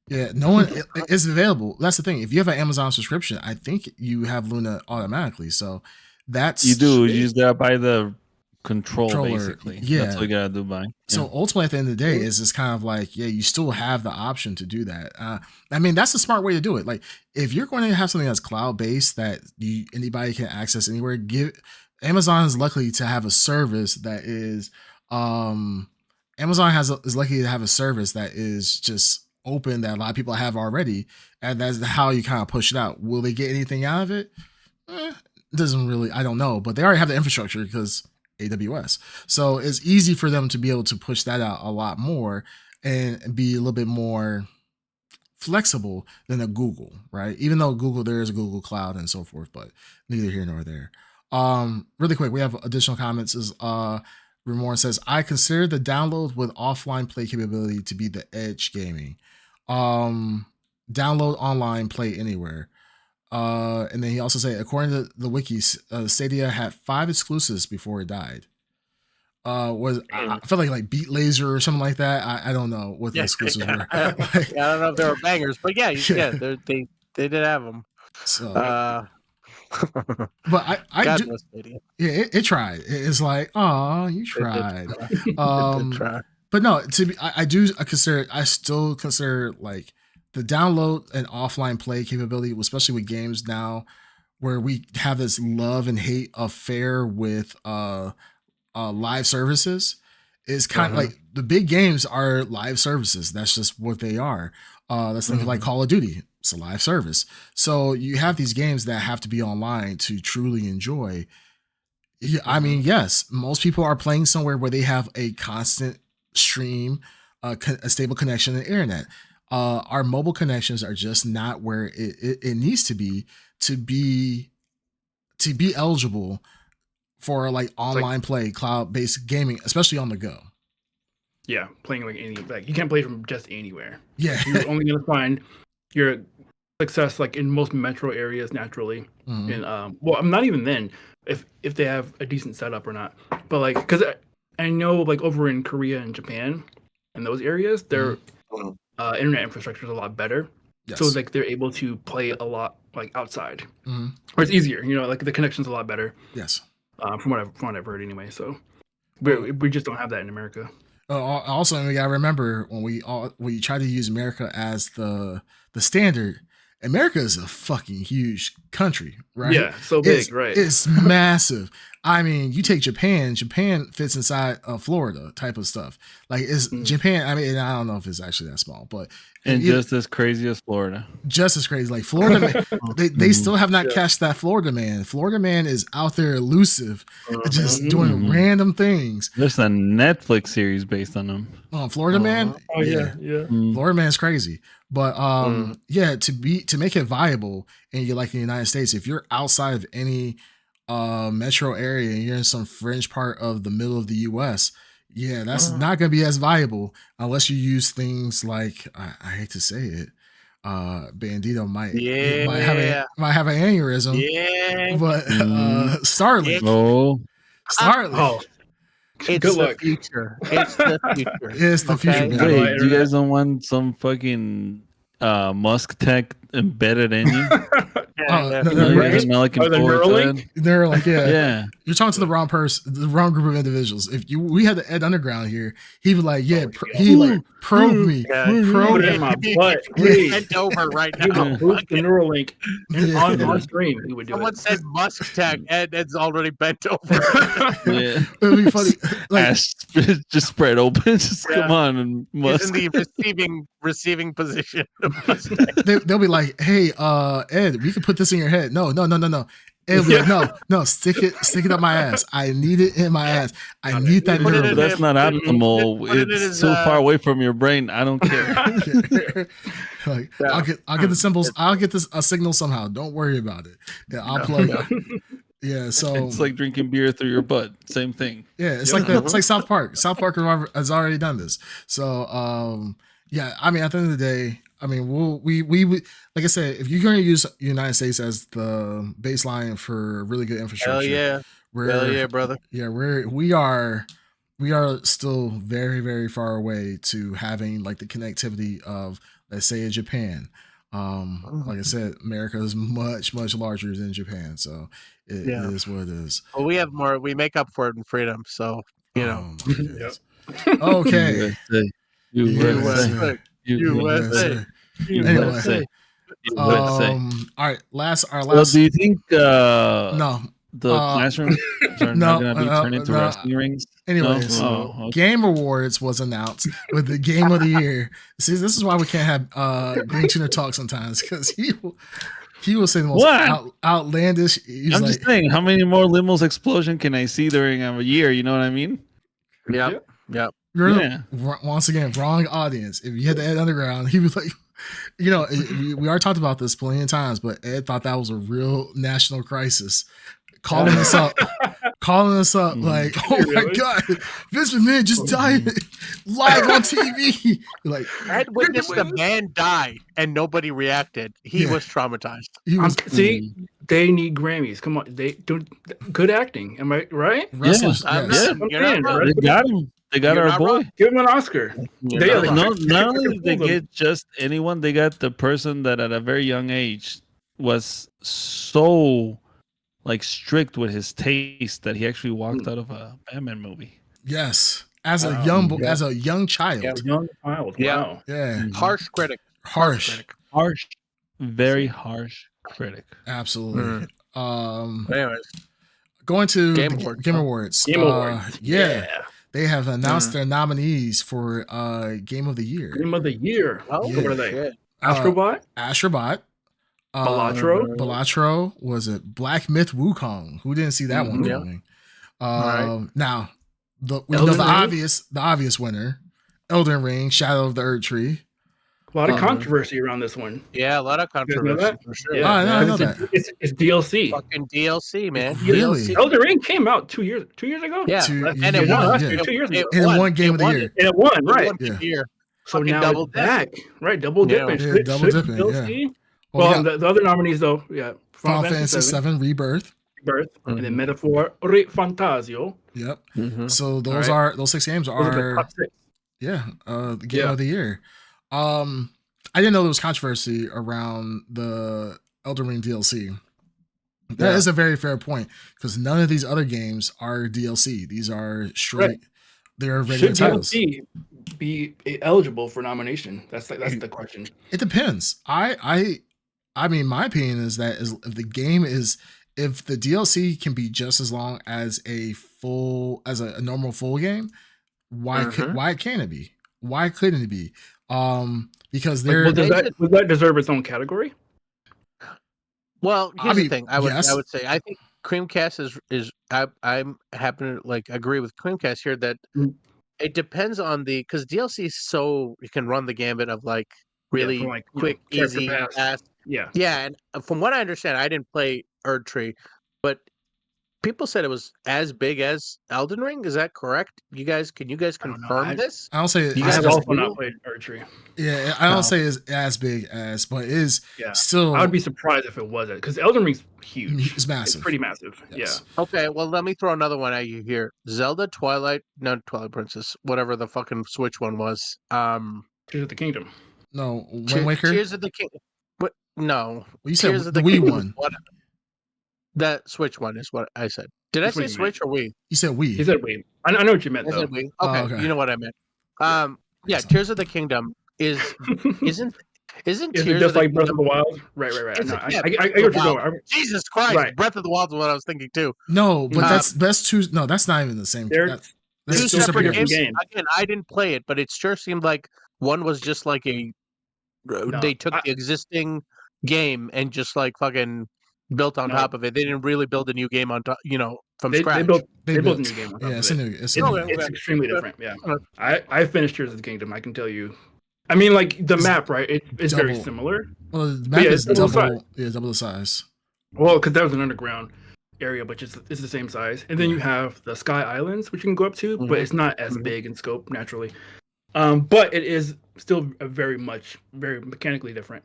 Yeah, no one. It's available. That's the thing. If you have an Amazon subscription, I think you have Luna automatically. So that's You do. You just gotta buy the controller, basically. Yeah, that's what you gotta do. Buy. So ultimately, at the end of the day, is it's kind of like, yeah, you still have the option to do that. I mean, that's a smart way to do it. Like, if you're going to have something that's cloud based that anybody can access anywhere, Amazon is lucky to have a service that is, is lucky to have a service that is just open that a lot of people have already, and that's how you kind of push it out. Will they get anything out of it? Doesn't really. I don't know, but they already have the infrastructure because AWS. So it's easy for them to be able to push that out a lot more and be a little bit more flexible than a Google, right? Even though Google, there is a Google Cloud and so forth, but neither here nor there. Really quick, we have additional comments. Is Ramon says, I consider the download with offline play capability to be the edge gaming. Download online, play anywhere. And then he also said, according to the wikis, Stadia had 5 exclusives before it died. I felt like Beat Laser or something like that. I don't know what the exclusives were. I don't know if they were bangers, but they did have them. So, but I do. Yeah, it tried. It's like, oh, you tried. But no, I still consider like the download and offline play capability, especially with games now, where we have this love and hate affair with live services, is kind of like the big games are live services. That's just what they are. That's something like Call of Duty. It's a live service. So you have these games that have to be online to truly enjoy. Yeah, I mean, yes, most people are playing somewhere where they have a constant stream, a stable connection to the internet. Our mobile connections are just not where it needs to be eligible for like online play, cloud-based gaming, especially on the go. Yeah, playing you can't play from just anywhere. Yeah, you're only gonna find your success like in most metro areas naturally. And well, I'm not even then if they have a decent setup or not. But like, because I know like over in Korea and Japan and those areas, their internet infrastructure is a lot better. Yes. So like they're able to play a lot like outside, or it's easier. Like the connection's a lot better. Yes. From what I've heard anyway. So we just don't have that in America. Also, we gotta remember when we try to use America as the standard. America is a fucking huge country, right? Yeah, so big, right? It's massive. I mean, you take Japan. Japan fits inside Florida type of stuff. Like it's Japan. I mean, I don't know if it's actually that small, but just as crazy as Florida. Just as crazy. Like Florida, they still have not catched that Florida man. Florida man is out there elusive, just doing random things. There's a Netflix series based on him. Florida man. Oh yeah. Florida man's crazy. But to make it viable in the United States, if you're outside of any metro area and you're in some fringe part of the middle of the US, that's not going to be as viable unless you use things like I hate to say it, Bandito might have an aneurysm, but Starlink. Starlink. It's the future. It's the future. It's the future. Wait, you guys don't want some fucking Musk tech embedded in you? Neuralink, yeah. You're talking to the wrong person, the wrong group of individuals. If we had the Ed Underground here, he would probe me, probe in my butt. Bent over right now. The Neuralink on stream. He would do Someone said Musk tech. Ed's already bent over. Yeah, it'd be funny. Just spread open. Just come on, and Musk. He's in the receiving position. They'll be like, "Hey, Ed, we can put this in your head." No. Ed will be like, no, stick it up my ass. I need it in my ass. I need that nerve. That's not optimal. It's so far away from your brain. I don't care. I'll get the symbols. I'll get a signal somehow. Don't worry about it. Yeah, I'll plug it. Yeah, so It's like drinking beer through your butt. Same thing. yeah, it's Yeah. like that. It's like South Park. South Park has already done this. So yeah, I mean, at the end of the day, I mean, we like I said, if you're going to use United States as the baseline for really good infrastructure, Hell yeah, brother. Yeah, we are still very, very far away to having like the connectivity of, let's say, in Japan. Like I said, America is much, much larger than Japan, so it is what it is. Well, we have more. We make up for it in freedom. So you know. Oh my goodness. Okay. USA. USA. Anyway. All right. Our Well, last. do you think No. the classrooms are not going to be turned into wrestling rings? Anyways, okay. Game Awards was announced with the Game of the Year. See, this is why we can't have Green Tuner talk sometimes, because he will say the most outlandish. I'm just saying, how many more Limos explosion can I see during a year? You know what I mean? Yep. Once again, wrong audience. If you had the Ed Underground, he was like, we already talked about this plenty of times, but Ed thought that was a real national crisis. Calling us up like, oh my God, Vince McMahon just died live on TV. Like, Ed witnessed a man die and nobody reacted. He was traumatized. See, they need Grammys. Come on, they do good acting. Am I right? Wrestlers, yes. They got him. They got our boy. Wrong. Give him an Oscar. Not only did they get just anyone, they got the person that at a very young age was so like strict with his taste that he actually walked out of a Batman movie. Yes, as a young child. Yeah, young child. Wow. Yeah. Harsh critic. Harsh. Very harsh critic. Absolutely. Anyways, going to Game Awards. Game Awards. Yeah. They have announced their nominees for Game of the Year. Game of the Year. Oh, what are they? shit. Astrobot. Balatro. Was it Black Myth Wukong? Who didn't see that one coming? Now, we know the obvious winner, Elden Ring, Shadow of the Erd Tree. A lot of controversy around this one. Yeah, a lot of controversy for sure. Yeah, I know that. It's DLC. Fucking DLC, man. Really? Elden Ring came out 2 years ago. Yeah, and it won. 2 years ago. And it won Game of the Year. And it won, right? Yeah. So now double it's back, right? Double dipping. Double dipping. DLC? Yeah. Well, the other nominees though, Final Fantasy VII Rebirth, and then Metaphor Re Fantasio. Yep. Mm-hmm. So those 6 games are top 6. The Game of the Year. I didn't know there was controversy around the Elden Ring DLC. That is a very fair point, because none of these other games are DLC. These are straight. They're regular titles. Should DLC be eligible for nomination? That's the question. It depends. I mean, my opinion is that if the DLC can be just as long as a normal full game, why can't it be? Why couldn't it be? Because would that deserve its own category? Well, here's the thing. I would say I think Creamcast is I happen to agree with Creamcast here that it depends on because DLC is so you can run the gambit of really quick, easy, fast. Yeah, and from what I understand, I didn't play Erd Tree, but people said it was as big as Elden Ring. Is that correct? Can you guys confirm this? I don't say I have also not played Erd Tree. Yeah, I don't say it's as big as, but it is still. I would be surprised if it wasn't, because Elden Ring's huge. It's massive. It's pretty massive. Yes. Yeah. Okay, well, let me throw another one at you here. Zelda Twilight Princess, whatever the fucking Switch one was. Tears of the Kingdom. No, Wind Waker. Tears of the Kingdom. But no, well, you said Tears of the Wii one. That Switch one is what I said. Did I say Switch or Wii? You said Wii. He said Wii. I know what you meant, though. I said Wii. Okay, you know what I meant. Yeah, Tears of the Kingdom isn't Tears just like Breath of the Wild? Right. No, I get what you're going. Jesus Christ, right. Breath of the Wild is what I was thinking too. No, but that's two. No, that's not even the same. That's two separate games. Again, I didn't play it, but it sure seemed like one was just like they took the existing game and just fucking built on top of it. They didn't really build a new game on top, from scratch. They built a new game on top of it. It's extremely different. Yeah. I finished Tears of the Kingdom. I can tell you. I mean, the map, right? It's very similar. Well, the map is double the size. Well, because that was an underground. area, but it's the same size. And then you have the Sky Islands, which you can go up to, but it's not as big in scope naturally. But it is still very mechanically different.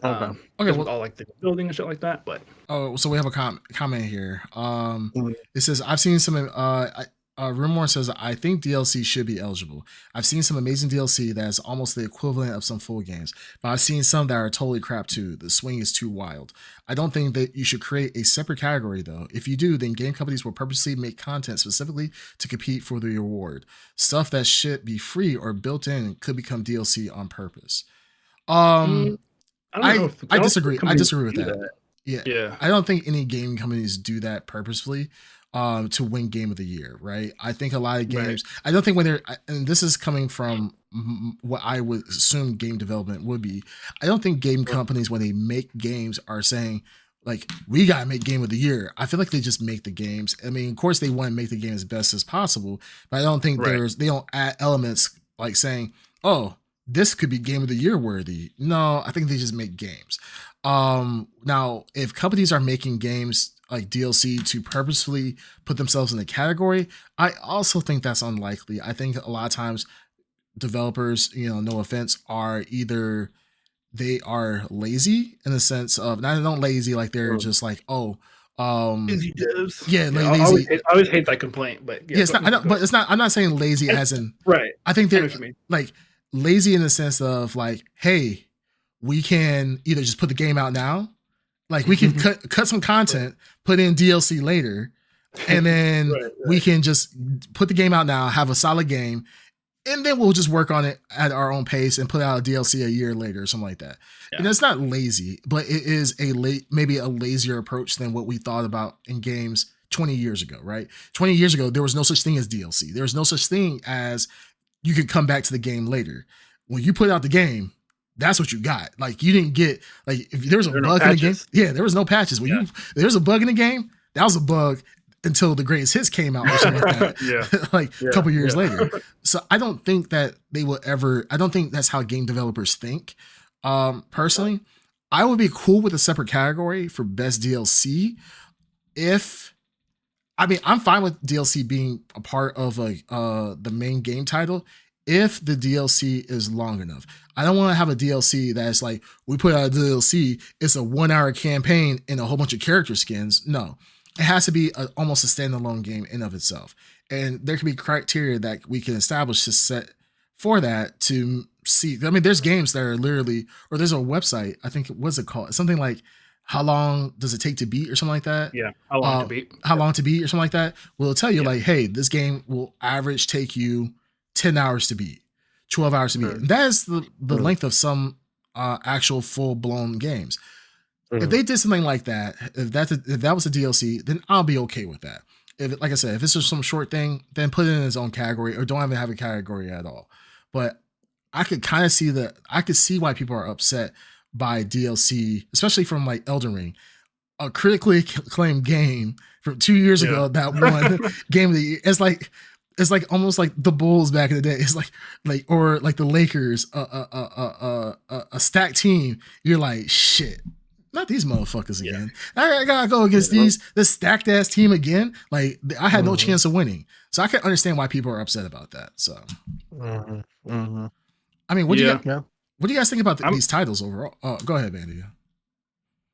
Okay, with all like the building and shit like that. But so we have a comment here. It says I've seen some. Rumor says I think DLC should be eligible. I've seen some amazing DLC that is almost the equivalent of some full games, but I've seen some that are totally crap too. The swing is too wild. I don't think that you should create a separate category though. If you do, then game companies will purposely make content specifically to compete for the award. Stuff that should be free or built in could become DLC on purpose. I disagree. I disagree with that. Yeah. I don't think any game companies do that purposefully to win Game of the Year, right? I think a lot of games, I don't think when they're, and this is coming from what I would assume game development would be, I don't think game companies, when they make games, are saying, like, we got to make Game of the Year. I feel like they just make the games. I mean, of course, they want to make the game as best as possible, but I don't think they don't add elements like saying, oh, this could be Game of the Year worthy. No, I think they just make games. Now, if companies are making games like DLC to purposefully put themselves in a category, I also think that's unlikely. I think a lot of times developers, no offense, are either they are lazy in the sense of not lazy like they're just like, lazy devs. Yeah, lazy. I always hate that complaint, but it's not. But it's not. I'm not saying lazy as in right. I think they're like lazy in the sense of like, hey, we can either just put the game out now, like we can cut some content, put in DLC later, and then we can just put the game out now, have a solid game, and then we'll just work on it at our own pace and put out a DLC a year later or something like that. Yeah. And it's not lazy, but it is maybe a lazier approach than what we thought about in games 20 years ago, right? 20 years ago, there was no such thing as DLC. There was no such thing as you could come back to the game later. When you put out the game, that's what you got. Like, you didn't get, like, if there was a bug in the game, there was no patches. When there's a bug in the game, that was a bug until the greatest hits came out or something like that. A couple years later. So I don't think that they will ever, I don't think that's how game developers think. Personally, I would be cool with a separate category for best DLC I'm fine with DLC being a part of the main game title if the DLC is long enough. I don't want to have a DLC that's like, we put out a DLC, it's a 1 hour campaign and a whole bunch of character skins. No, it has to be almost a standalone game in of itself. And there can be criteria that we can establish to set for that to see. I mean, there's games that are literally, or there's a website, I think, what's it called? Something like, how long does it take to beat or something like that? Yeah, how long to beat. How long to beat or something like that. Will tell you like, hey, this game will average take you 10 hours to beat, 12 hours to beat. And that is the length of some actual full-blown games. If they did something like that, if that was a DLC, then I'll be okay with that. If, like I said, if it's just some short thing, then put it in its own category or don't even have a category at all. But I could kind of see I could see why people are upset by DLC, especially from like Elden Ring, a critically acclaimed game from 2 years ago that won Game of the Year. It's like almost like the Bulls back in the day. It's like or like the Lakers, a stacked team. You're like, shit, not these motherfuckers again. I gotta go against this stacked ass team again. Like, I had no chance of winning. So I can understand why people are upset about that. So, I mean, what do you guys think about these titles overall? Go ahead, Andy.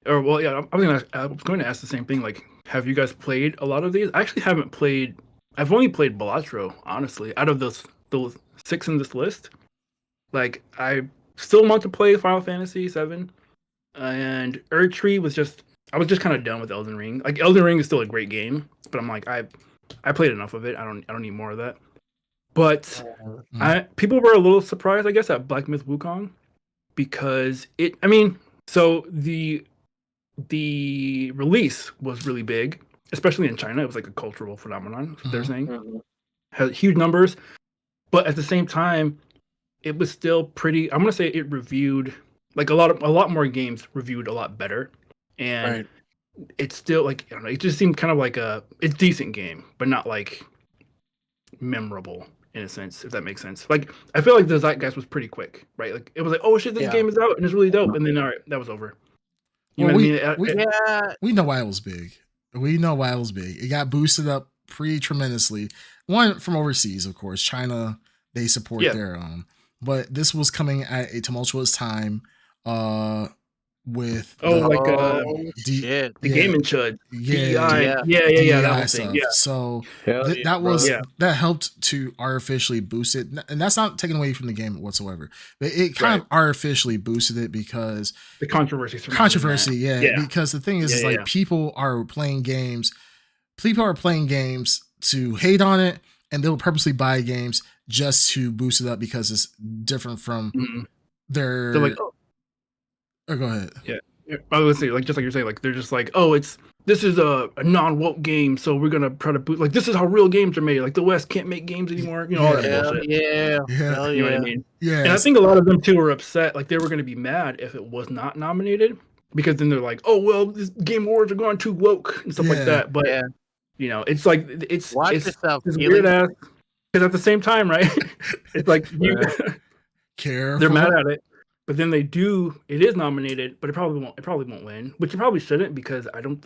I was going to ask the same thing. Like, have you guys played a lot of these? I actually haven't played. I've only played Blrd, honestly. Out of those 6 in this list, like, I still want to play Final Fantasy VII, and Erdtree was I was just kind of done with Elden Ring. Like, Elden Ring is still a great game, but I'm like, I played enough of it. I don't need more of that. But people were a little surprised, I guess, at Black Myth Wukong, because so the release was really big, especially in China. It was like a cultural phenomenon, they're saying. Had huge numbers, but at the same time, it was still pretty. I'm gonna say it reviewed like a lot more games reviewed a lot better, and it's still like, I don't know. It just seemed kind of like it's decent game, but not like memorable in a sense, if that makes sense. Like, I feel like the zeitgeist was pretty quick, right? Like, it was like, oh shit, this game is out and it's really dope, and then all right, that was over. You know what I mean? We know why it was big. We know why it was big. It got boosted up pretty tremendously. One from overseas, of course. China, they support their own. But this was coming at a tumultuous time with shit. The gaming chud. DEI, that whole stuff. thing. Yeah. So Yeah, that helped to artificially boost it, and that's not taken away from the game whatsoever. But it kind of artificially boosted it because the controversy. Because the thing is, like people are playing games. People are playing games to hate on it, and they'll purposely buy games just to boost it up because it's different from their. They're like, oh, go ahead. Yeah. I was saying, like, just like you're saying, like they're just like, oh, this is a non-woke game, so we're gonna try to boot. Like, this is how real games are made. Like, the West can't make games anymore. You know, all that bullshit. Yeah. You know what I mean? Yeah. And I think a lot of them too were upset. Like, they were gonna be mad if it was not nominated, because then they're like, oh well, this Game Awards are going too woke and stuff like that. But you know, it's like it's weird ass. Because at the same time, right? It's like Careful. They're mad at it. But then it is nominated, but it probably won't win, which it probably shouldn't, because I haven't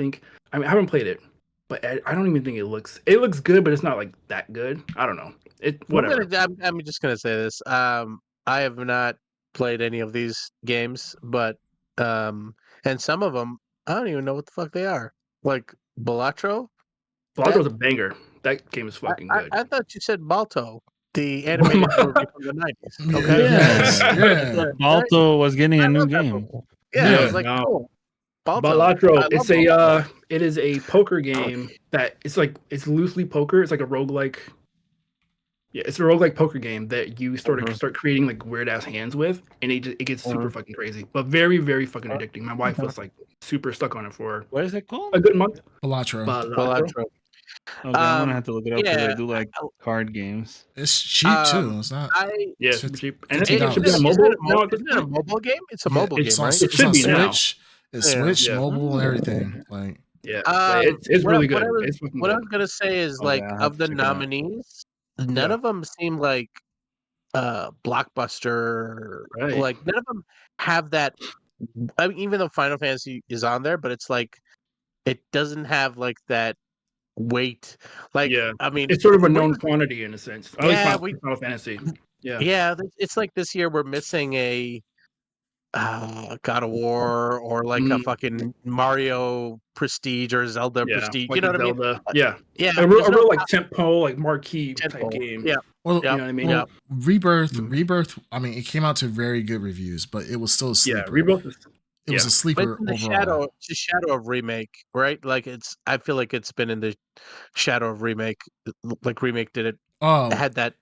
played it, but I don't even think it looks good, but it's not like that good. I don't know. Whatever. I'm just gonna say this. I have not played any of these games, but and some of them I don't even know what the fuck they are. Like Balatro. Balatro's a banger. That game is fucking good. I thought you said Balto. The animated movie from the 90s. Okay. Yeah. Balto was getting a new game. Yeah, I was like, cool. Balatro. It is a poker game that it's loosely poker. It's like a roguelike. Yeah, it's a roguelike poker game that you start creating like weird ass hands with, and it gets super fucking crazy, but very, very fucking addicting. My wife was like super stuck on it for what is it called? A good month. Balatro. Okay, I'm gonna have to look it up because I do like card games. It's cheap too. It's not. It's cheap. And it should be a mobile. Isn't it a mobile game? It's a mobile game, right? It should be Switch. It's Switch, mobile, and everything. Like it's really good. What I was gonna say is like of the nominees, none of them seem like blockbuster. Right. Like none of them have that. I mean, even though Final Fantasy is on there, but it's like it doesn't have like that weight. Like I mean, it's sort of a known quantity in a sense. Final Fantasy. Yeah, it's like this year we're missing a God of War or like a fucking Mario Prestige or Zelda Prestige. Like you know what Zelda. I mean? Yeah. A real like tentpole, like marquee type game. Yeah. Well, you know what I mean? Well, Rebirth. I mean, it came out to very good reviews, but it was still a sleeper. Yeah, Rebirth. It was a sleeper overall. It's a shadow of remake, right? Like I feel like it's been in the shadow of remake. Like remake did it. Had that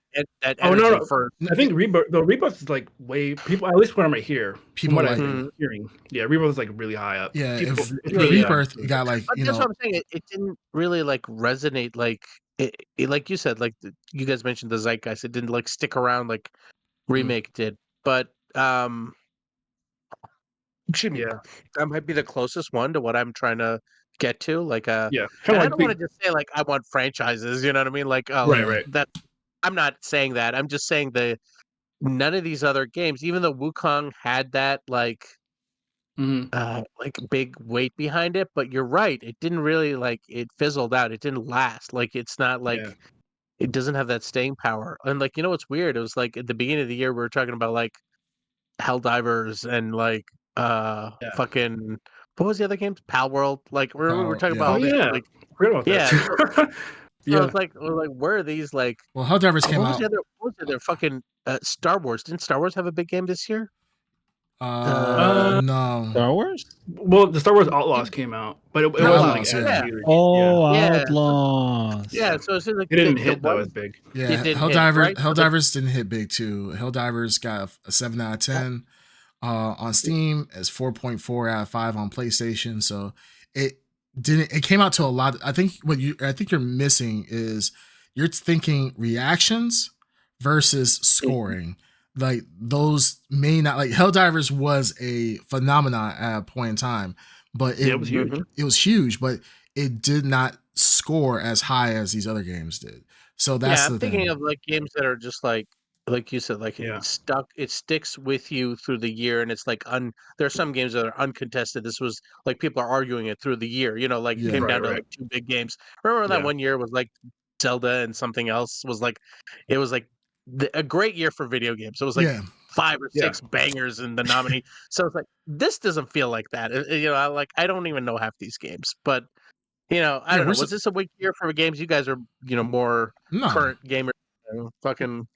energy first. I think Rebirth is like way people. At least when I'm right here, people what I'm hearing. Yeah, Rebirth is like really high up. Yeah, Rebirth got like that's what I'm saying. It didn't really like resonate. Like it, like you said, like you guys mentioned the zeitgeist. It didn't like stick around like remake did. But excuse me. Yeah, that might be the closest one to what I'm trying to get to. Like yeah, and I don't want to just say like I want franchises. You know what I mean? Like right. That I'm not saying that. I'm just saying none of these other games, even though Wukong had that like big weight behind it, but you're right. It didn't really like it fizzled out. It didn't last. Like it's not like it doesn't have that staying power. And like what's weird? It was like at the beginning of the year we were talking about like Helldivers and like fucking what was the other games? Pal World. Like we're talking about all these like forget about that. So it's like where are these like? Well, Helldivers came out. What was the other fucking Star Wars? Didn't Star Wars have a big game this year? No. Star Wars? Well, the Star Wars Outlaws came out, but it wasn't like huge. Outlaws. Yeah, so it's like it didn't hit though as big. Yeah, Helldivers didn't hit big too. Helldivers got a 7 out of 10 on Steam. It's 4.4 out of 5 on PlayStation. So it came out to a lot. I think you're missing is you're thinking reactions versus scoring. Like those may not, like Helldivers was a phenomenon at a point in time, but it was huge. It was huge, but it did not score as high as these other games did. So that's I'm thinking of like games that are just like like you said, like Yeah. it sticks with you through the year, and it's like there are some games that are uncontested. This was like people are arguing it through the year, like it Yeah. came down to Right. like two big games. Remember that Yeah. one year was like Zelda and something else was like, it was like a great year for video games. It was like Yeah. 5 or Yeah. 6 bangers in the nominee. So it's like, this doesn't feel like that. I don't even know half these games, but I Yeah, don't know. we're Was this a weak year for games? You guys are, more no. current gamers. Fucking,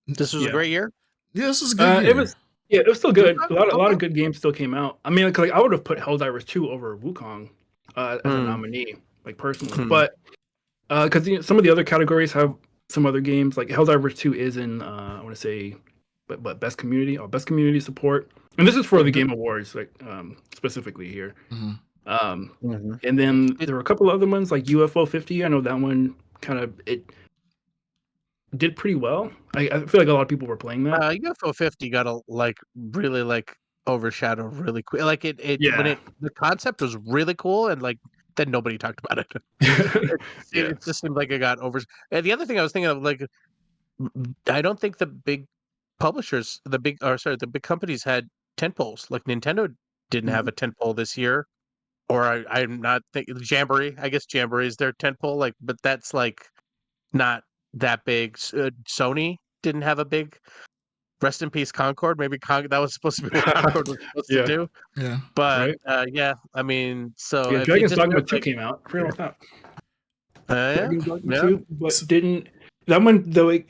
this was a Yeah. great year. Yeah, this was a good It year. was. Yeah, it was still good. Okay, A lot okay. of good games still came out. I mean, like I would have put Helldivers 2 over Wukong as a nominee, like personally. Hmm. But because some of the other categories have some other games, like Helldivers 2 is in I want to say, but best community support, and this is for the Game Awards, like specifically here. Mhm. And then there were a couple other ones like UFO 50. I know that one kind of it did pretty well. I feel like a lot of people were playing that. UFO 50 got really overshadowed really quick. Like Yeah. the concept was really cool, and like then nobody talked about it. It, Yeah. it just seemed like it got over. And the other thing I was thinking of, like, I don't think the big publishers, the big companies had tentpoles. Like Nintendo didn't have a tentpole this year, or I'm not thinking Jamboree. I guess Jamboree is their tentpole. Like, but that's like not that big. Sony didn't have a big. Rest in peace, Concord. Maybe that was supposed to be what Concord was supposed to Yeah. do. Yeah. But Right. yeah, I mean, so Yeah, it Dragon's just Dogma feels 2 like, came out. I forgot about that. yeah, Dragon's Dogma yeah. 2, but didn't that one though it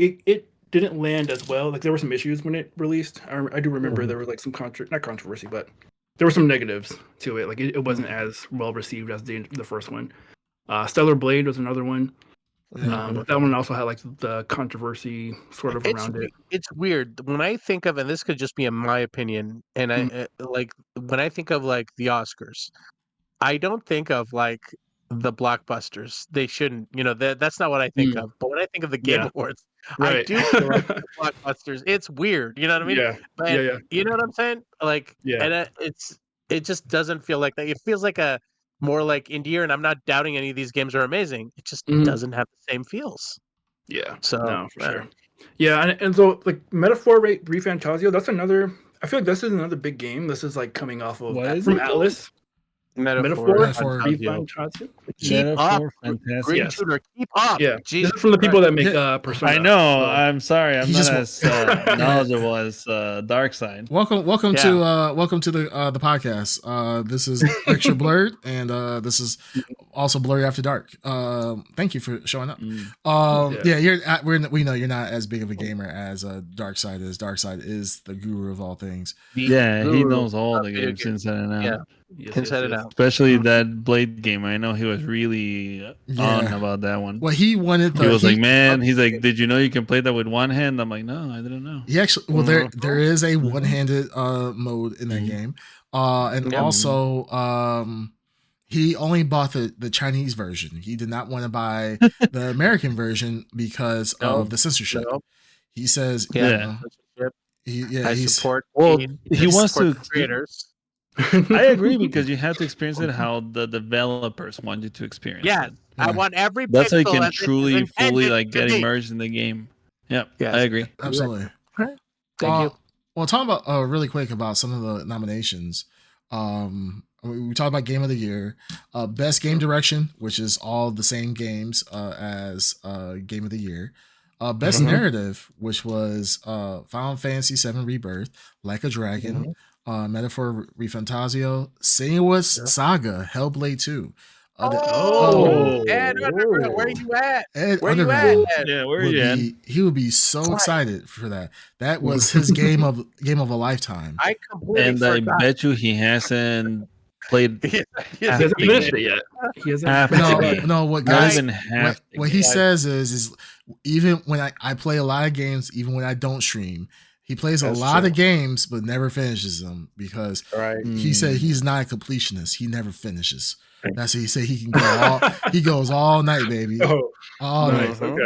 didn't land as well. Like there were some issues when it released. I do remember there was like some not controversy, but there were some negatives to it. Like it wasn't as well received as the first one. Stellar Blade was another one. But that one also had like the controversy sort of around it. It's weird when I think of, and this could just be in my opinion, and I like when I think of like the Oscars, I don't think of like the blockbusters. They shouldn't, that's not what I think of. But when I think of the Game Yeah. Awards, I Right. do feel like the blockbusters. It's weird, you know what I mean? Yeah. But Yeah. you know what I'm saying? Like, Yeah. and it just doesn't feel like that. It feels like a more like indie year, and I'm not doubting any of these games are amazing. It just doesn't have the same feels. Yeah. So No, for sure. Yeah, and so like Metaphor Refantasio, that's another. I feel like this is another big game. This is like coming off of What is from it called? Atlas. Metaphor. Refantasio. Keep up, Metaphor, fantastic. Green Yes. Shooter. Keep up. Yeah, Jesus this is from the people that make Yeah. Persona. I know. I'm sorry. I'm He not just as knowledgeable as Dark Side. Welcome Yeah. to the podcast. This is ExtraBLRD, and this is also Blurry After Dark. Thank you for showing up. Yeah. We know you're not as big of a gamer as Dark Side is. Dark Side is the guru of all things. Yeah, he Guru knows all of the video games inside and out. Yeah. Yes, Inside and out. Especially that Blade game. I know he was really on about that one. Well, he wanted He was like, man, he's like, did you know you can play that with one hand? I'm like, no, I didn't know. He actually, well, there is a one-handed mode in that game, and also he only bought the Chinese version. He did not want to buy the American version because of the censorship. No. He says, Yeah. I he's support. Well, he wants support to the creators. I agree because you have to experience it how the developers want you to experience Yeah, it. I want every. That's how you pixel can as it is truly, fully intended like to get be. immersed in the game. Yeah, Yes. I agree. absolutely. Thank you. Well, talking about really quick about some of the nominations. We talked about Game of the Year, Best Game Direction, which is all the same games as Game of the Year. Best Narrative, which was Final Fantasy VII Rebirth, Like a Dragon, Metaphor Refantasio, Senua's Saga, Hellblade 2. Ed Underground, where you at? Ed Where you Underground at, Ed? Yeah, where are you at? he would be so excited for that. That was his game of a lifetime. I completely And I forgot. bet you he hasn't played He hasn't finished it yet. He hasn't. half the game. No, what Not guys even half the what he game. says is even when I play a lot of games, even when I don't stream, he plays a lot of games but never finishes them because he said he's not a completionist. He never finishes. That's what he said. He can go he goes all night, baby. All Nice. night.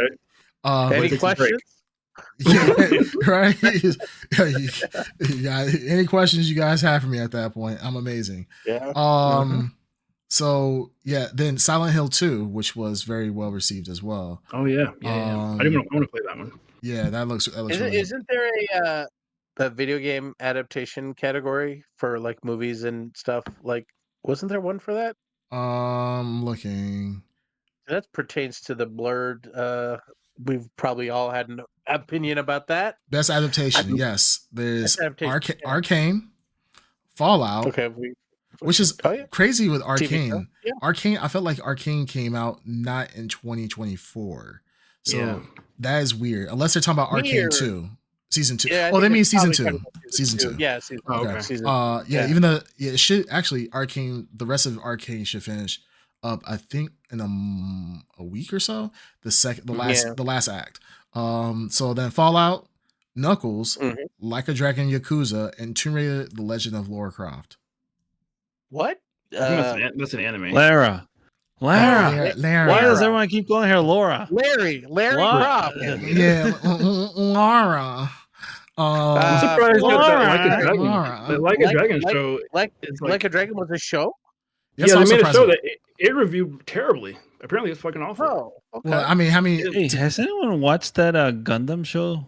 Okay. Any questions? Yeah, right. Yeah, any questions you guys have for me at that point? I'm amazing. Yeah. So yeah, then Silent Hill 2, which was very well received as well. Oh yeah. I didn't want to play that one. Yeah, that looks really. Isn't there a video game adaptation category for like movies and stuff? Like, wasn't there one for that? Looking. That pertains to the Blurred. We've probably all had an opinion about that. Best adaptation, I- yes. There's Best adaptation, yeah. Arcane, Fallout, Okay, which is oh, yeah. crazy with TV show, Arcane. yeah. Arcane, I felt like Arcane came out not in 2024. So Yeah. that is weird. Unless they're talking about Arcane Weird. 2. Season 2. Yeah, I Oh, think they mean it's season probably 2. kind of Season 2. Yeah, season Oh, 2. okay. Season Yeah, even though it should actually Arcane, the rest of Arcane should finish up, I think, in a week or so. The last act. So then Fallout, Knuckles, Mhm. Like a Dragon Yakuza, and Tomb Raider: The Legend of Lara Croft. What? I think that's an anime. Lara. Lara. Why does everyone keep calling her Laura? Larry What? Croft. Yeah, Lara. I'm surprised that Like a Dragon, Laura. the Like a Dragon show is Like a Dragon was a show? That's yeah, they also made a show surprising. that it reviewed terribly. Apparently, it's fucking awful. Oh, okay. Well, I mean, how many? Hey, has anyone watched that Gundam show?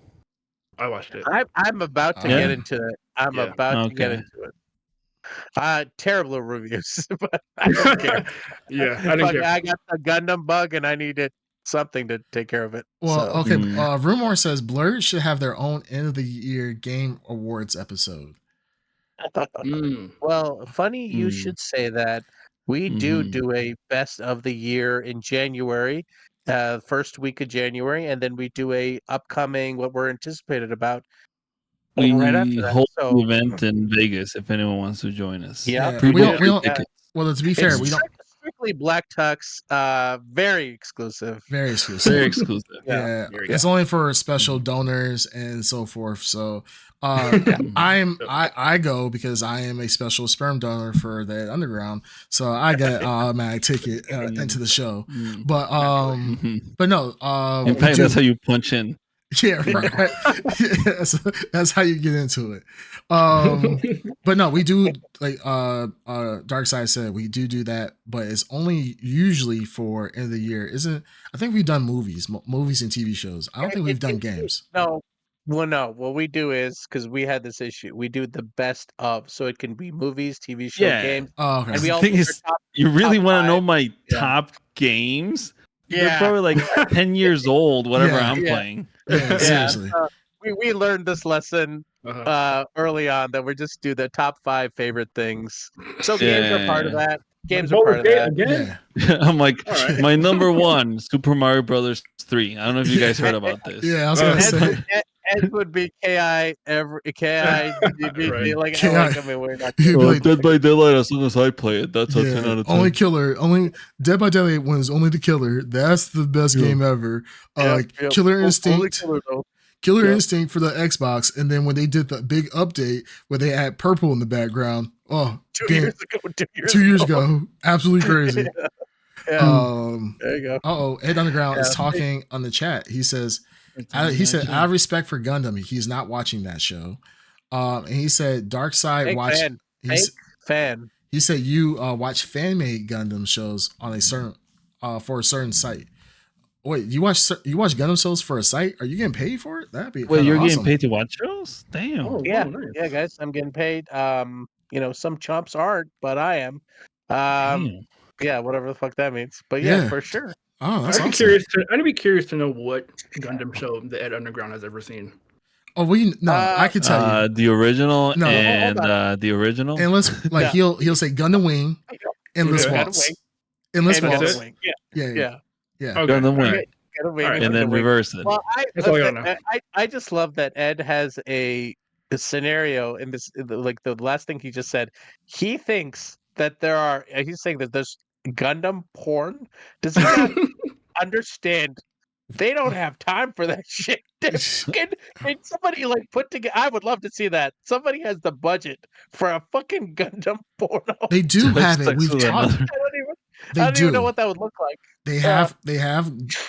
I watched it. I'm about to Yeah. get into it. I'm Yeah. about to get Okay. into it. Terrible reviews, but I don't care. Yeah, I didn't care. I got a Gundam bug and I needed something to take care of it. Well, so. okay. Rumor says Blrd should have their own end of the year game awards episode. Well, funny you should say that. We do a best of the year in January, first week of January, and then we do a upcoming what we're anticipated about We right after that. hold So, the event in Vegas if anyone wants to join us. Yeah, we don't. tickets. Well, to be fair, we don't. Strictly Black Tux, very exclusive. Very exclusive. Very exclusive. Yeah, Very good. it's only for special donors and so forth. So, I go because I am a special sperm donor for the underground, so I get an automatic ticket into the show. But no, in fact, that's how you punch in. Yeah, right. That's how you get into it. But no, we do like Dark Side said we do that, but it's only usually for end of the year. I think we've done movies and TV shows. I don't think we've done games. No. What we do is because we had this issue, we do the best of, so it can be movies, TV show, games. Oh, okay. And we The all thing is, you really want to know my top games? They're Yeah. probably like 10 years old, whatever Yeah. I'm Yeah. playing. Yeah, seriously. We learned this lesson early on that we just do the top 5 favorite things. So games are part of that. Games are part of that. Again? Yeah. I'm like, All right. my number one, Super Mario Brothers 3. I don't know if you guys heard about this. Yeah, I was gonna say. Ed would be KI Right. like KI. I mean we're not He'd be like, Dead by Daylight, as long as I play it, that's a 10 out of 10. only killer, only Dead by Daylight wins only the killer. That's the best game ever. Killer Instinct. Killer Instinct for the Xbox, and then when they did the big update where they had purple in the background, 2 years ago. 2 years ago, absolutely crazy. Yeah. There you go. Ed Underground is talking on the chat. He says, out of respect for Gundam, he's not watching that show. And he said, Dark Side Fake watch. fan. Fan. He said you watch fan made Gundam shows on a certain for a certain site. Wait, you watch Gundam shows for a site? Are you getting paid for it? That'd be Wait, you're awesome. getting paid to watch shows? Damn. Oh, Yeah, nice. yeah, guys, I'm getting paid. Some chumps aren't, but I am. Damn. Yeah, whatever the fuck that means. But yeah, Yeah. for sure. Oh, that's I'd be awesome. I'd be curious to know what Gundam show the Ed Underground has ever seen. Oh, I can tell you. The original No, and hold the original. Endless, like Yeah. he'll say Gundam Wing, Endless Okay. Waltz, Wing. Endless And Waltz. Gundam Wing. Yeah, Yeah. yeah. Okay. Gundam Wing. Gundam Wing All right. And then Gundam Wing. reverse it. Well, That's all I gotta know. I just love that Ed has a scenario in this, like the last thing he just said. He thinks that he's saying that there's Gundam porn. Does he not understand? They don't have time for that shit. Can somebody like put together? I would love to see that. Somebody has the budget for a fucking Gundam porno. They do have it. Sex We've with talked. another. They I don't do. even know what that would look like. They have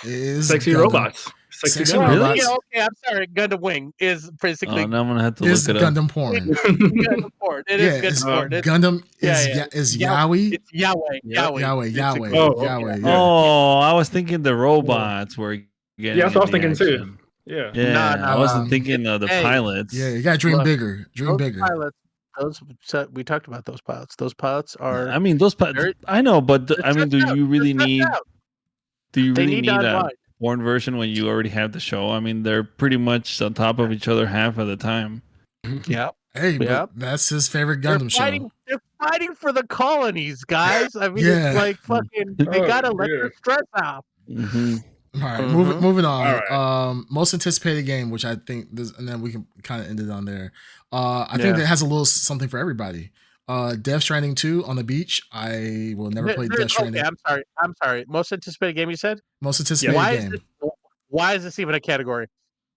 is Sexy Gundam. robots. Sexy Well, robots. yeah, okay, I'm sorry. Gundam Wing is basically Oh, now I'm gonna have to Is look it up. Gundam porn. Gundam porn. It is it's Gundam porn. It's, Gundam yeah. is Yaoi. it's Yahweh. Yahweh. Oh, okay. Yahweh. Yeah. Oh, I was thinking the robots were getting. Yeah, that's what I was in the thinking too. action. Yeah. Yeah, No, I wasn't no. thinking of the Hey, pilots. Yeah, you gotta dream Look, bigger. Dream those bigger. pilots, we talked about those pilots. Those pilots are I mean, those very I know, but they're I mean, stressed out. They're stressed out. do you They really need to need a unwind. porn version when you already have the show? I mean, they're pretty much on top of each other half of the time. Yeah, Hey, but yeah. that's his favorite They're Gundam show. fighting. They're fighting for the colonies, guys. I mean, Yeah. it's like fucking. They Oh, gotta let yeah. their stress out. Hmm All right, Mhm. moving on. All right. Most anticipated game, which I think this, and then we can kind of end it on there. I think Yeah. that has a little something for everybody. Death Stranding 2 on the beach. I will never play Death Stranding. Okay, I'm sorry. Most anticipated game you said? Most anticipated Why is game. this? Why is this even a category?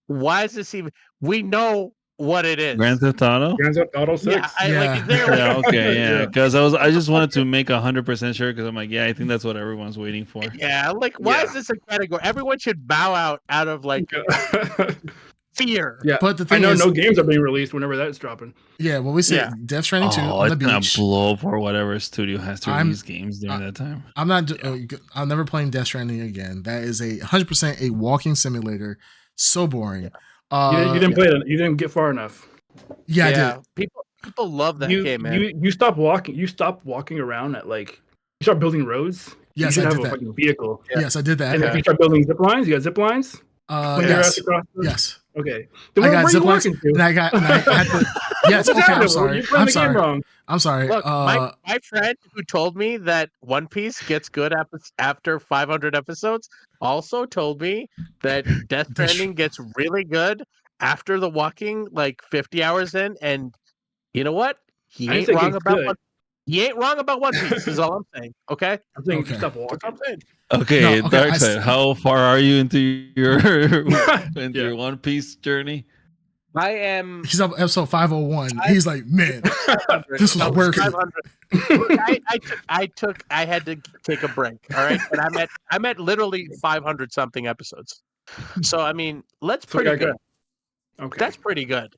Why is this even? We know what it is. Grand Theft Auto. Grand Theft Auto 6. Yeah, like Yeah. is there like Yeah, okay, yeah. Yeah. Because I just wanted to make 100% sure because I'm like, yeah, I think that's what everyone's waiting for. yeah, like why is Yeah. this a category? Everyone should bow out of like fear. Yeah. But the I thing know is, no games are being released whenever that's dropping. yeah, when we say Yeah. Death Stranding 2 Oh, on the it's gonna beach, blow up for whatever studio has to I'm- release games during that time. I'm not. I'm never playing Death Stranding again. That is 100% a walking simulator. So boring. You didn't play it. You didn't get far enough. Yeah, I did. People love that game, man. You stop walking. You stop walking around at like. You start building roads. Yes, you I should did have a that. fucking vehicle. Yeah. Yes, I did that. And if you start building zip lines, you got zip lines. When you're Yes, at the crossroads? yes. Okay. Then I where got are zip you lines, walking to? and I had to. Yes, What's okay. I'm happening? sorry. You're playing I'm the game sorry. wrong. I'm sorry. Look, my friend who told me that One Piece gets good after 500 episodes also told me that Death That's Stranding gets really good after the walking, like 50 hours in. And you know what? He I didn't ain't say wrong it's about good. One. He ain't wrong about One Piece. Is all I'm saying. Okay. I'm saying Okay. you stop That's what I'm walking. saying. Okay, No, okay, Darkseid, how far are you into your Yeah. your One Piece journey? I am. He's up episode 501. He's like, man, this was worth it. 500. I had to take a break. All right. And I'm at literally 500 something episodes. So, I mean, that's So pretty yeah, good. Okay. That's pretty good.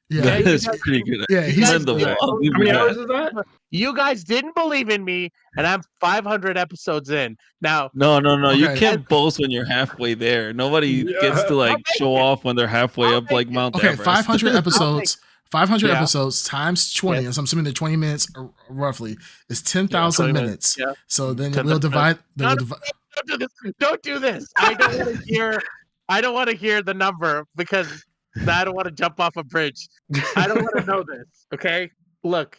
Yeah, Yeah, you That's guys- pretty good. yeah. He's Commendable. I'll give How you many hours that. is that? You guys didn't believe in me, and I'm 500 episodes in. Now, No. You Okay. can't boast when you're halfway there. Nobody Yeah. gets to like I'll make show it. off when they're halfway I'll up like make it. Mount okay. Everest. 500 episodes. 500 Yeah. episodes times 20. Yes. So I'm assuming they're 20 minutes roughly is 10,000 20 minutes. Yeah. So then 10,000 we'll divide. Then No, we'll no, divide. Don't do this. Don't do this. I don't want to hear. I don't want to hear the number because I don't want to jump off a bridge. I don't want to know this. Okay. Look,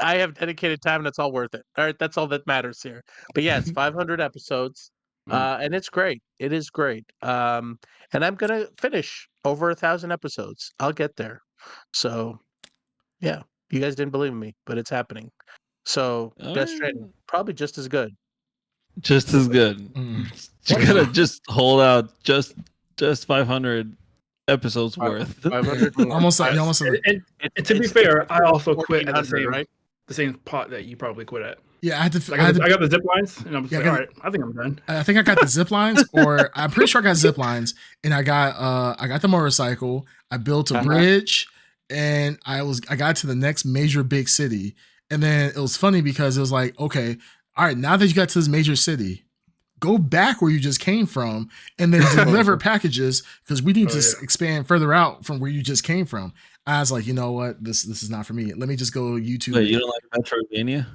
I have dedicated time, and it's all worth it. All right, that's all that matters here. But yeah, it's 500 episodes, and it's great. It is great. And I'm gonna finish over 1,000 episodes. I'll get there. So, yeah, you guys didn't believe in me, but it's happening. So, Death Stranding probably just as good. Just as good. Mm. You gotta just hold out just 500 episodes worth. 500. Almost like And to be fair, I also quit at the 1400, same right? the same pot that you probably quit at. yeah. I had to. Like, I, had I to got the zip lines, and I'm just Yeah, like, I all got- right, I think I'm done. I think I got the zip lines, or I'm pretty sure I got zip lines, and I got the motorcycle. I built a Uh-huh. bridge, and I got to the next major big city, and then it was funny because it was like, okay, all right, now that you got to this major city, go back where you just came from, and then deliver packages because we need to expand further out from where you just came from. I was like, you know what, this is not for me. Let me just go YouTube. Wait, you don't like Metroidvania?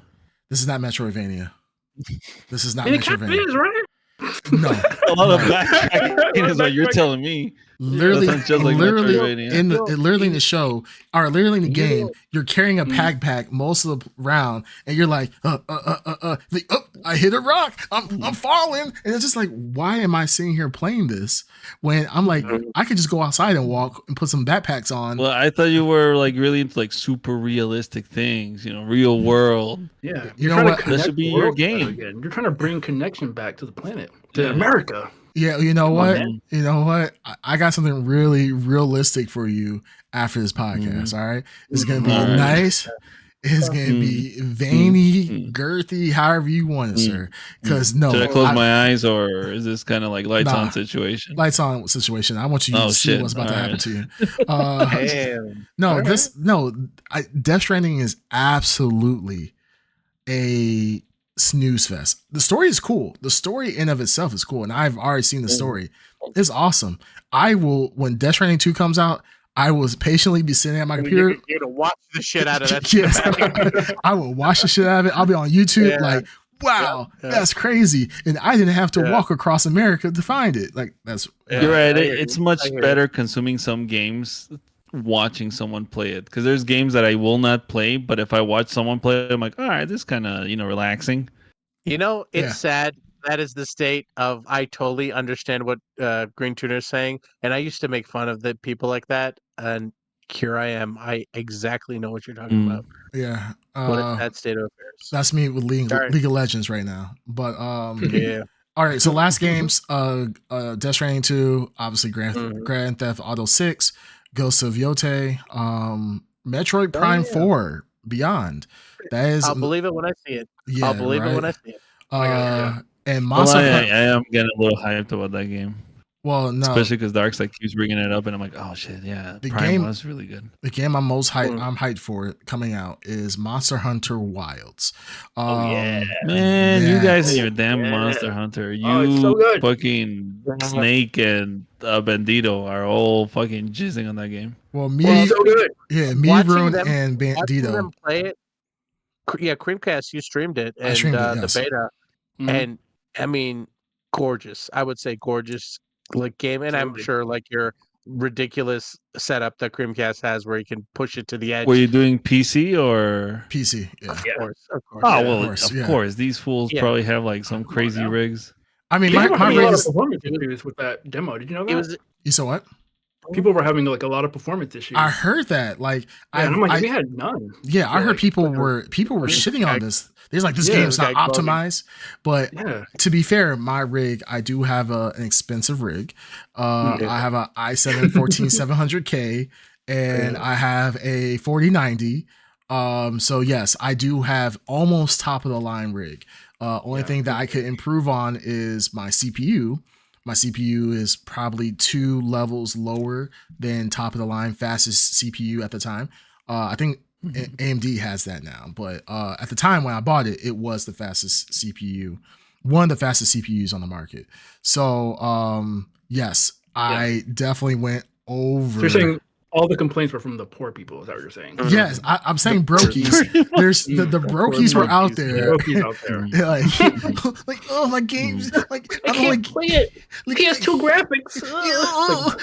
This is not Metroidvania. This is not And it kind of Metroidvania. is, right? No. A lot of No. backtracking is what you're telling me. Literally, That sounds just like literally Metroidvania. literally in the show, or literally in the You game, know- you're carrying a pack most of the round, and you're like, I hit a rock, I'm falling, and it's just like, why am I sitting here playing this when I'm like, I could just go outside and walk and put some backpacks on. Well, I thought you were like really into like super realistic things, real world. Yeah. You You're know trying to what? That connect should be the your world together game. again. You're trying to bring connection back to the planet, to Yeah. America. Yeah, you know Come on, what? man. You know what? I got something really realistic for you after this podcast. All right, it's gonna be All right. nice. It's gonna be veiny, girthy, however you want it, sir. Because no, Should I close my eyes, or is this kind of like lights Nah. on situation? lights on situation. I want you to Oh, see shit. what's about to All happen right. to you. Damn. No, All Death Stranding is absolutely a snooze fest. The story is cool. The story in of itself is cool, and I've already seen the story. It's awesome. I will, when Death Stranding 2 comes out, I will patiently be sitting at my computer. You're gonna watch the shit out of that. Yes, I will watch the shit out of it. I'll be on YouTube like, wow, that's crazy. And I didn't have to walk across America to find it. Like, that's you're right. It's much better consuming some games watching someone play it, because there's games that I will not play, but if I watch someone play it, I'm like, all right, this kind of relaxing. It's sad. That is the state of. I totally understand what Green Tuner is saying, and I used to make fun of the people like that, and here I am. I exactly know what you're talking about. Yeah, What is that state of affairs? that's me with League of Legends right now. But yeah. All right, so last games, Death Stranding 2, obviously Grand Theft Auto 6, Ghosts of Yote, Metroid Prime 4, Beyond. That is, I'll believe it when I see it. Yeah, I'll believe it when I see it. And Monster Hunter. I am getting a little hyped about that game. Well, no, especially because Darkseid keeps bringing it up, and I'm like, oh shit, yeah, the Prime game was really good. The game I'm most hyped, I'm hyped for it coming out is Monster Hunter Wilds. Man, you guys and your damn Monster Hunter, you so fucking Snake and Bandito are all fucking jizzing on that game. Well, me, so good. Yeah, me, Rune, and Bandito. Them play it. Yeah, Creamcast, you streamed it, and yes. the beta, and I mean, gorgeous. I would say gorgeous, like game, and I'm sure like your ridiculous setup that Creamcast has, where you can push it to the edge. Were you doing PC or PC? Yeah, of course. Oh well, of course. These fools probably have like some crazy rigs. I mean, my rig is performance issues with that demo. Did you know that? You saw what? People were having like a lot of performance issues. I heard that. Like, I'm like, we had none. Yeah, I heard people were shitting on this. There's like, this game's not optimized. But to be fair, my rig, I do have an expensive rig. I have an i7 14700K, and I have a 4090. So yes, I do have almost top of the line rig. Only thing that I could improve on is my CPU. My CPU is probably 2 levels lower than top of the line fastest CPU at the time. I think AMD has that now, but at the time when I bought it, it was the fastest CPU, one of the fastest CPUs on the market. So I definitely went over. So you're saying all the complaints were from the poor people? Is that what you're saying? Yes, I'm saying brokies. There's the brokies were out there. Brokies out there. like, oh, my games, like I can't play it. PS2 graphics.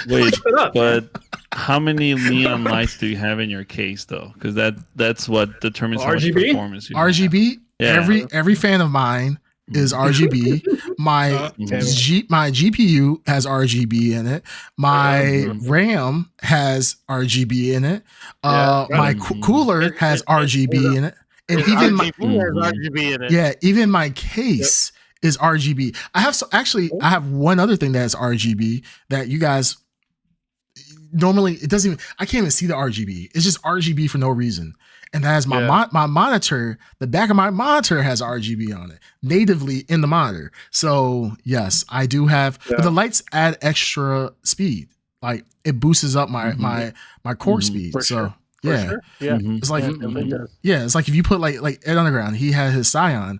Wait, but how many neon lights do you have in your case though? Because that's what determines how much performance you RGB. Yeah. Every fan of mine is RGB. My GPU has RGB in it. My RAM has RGB in it. My cooler has RGB in it, and even my RGB in it. Yeah, even my case is RGB. I have one other thing that has RGB that you guys normally it doesn't even. I can't even see the RGB. It's just RGB for no reason. And that is my monitor. The back of my monitor has RGB on it natively in the monitor. So yes, I do have. But the lights add extra speed. Like it boosts up my core speed. For so sure. It's like it's like if you put like Ed Underground, he had his Scion.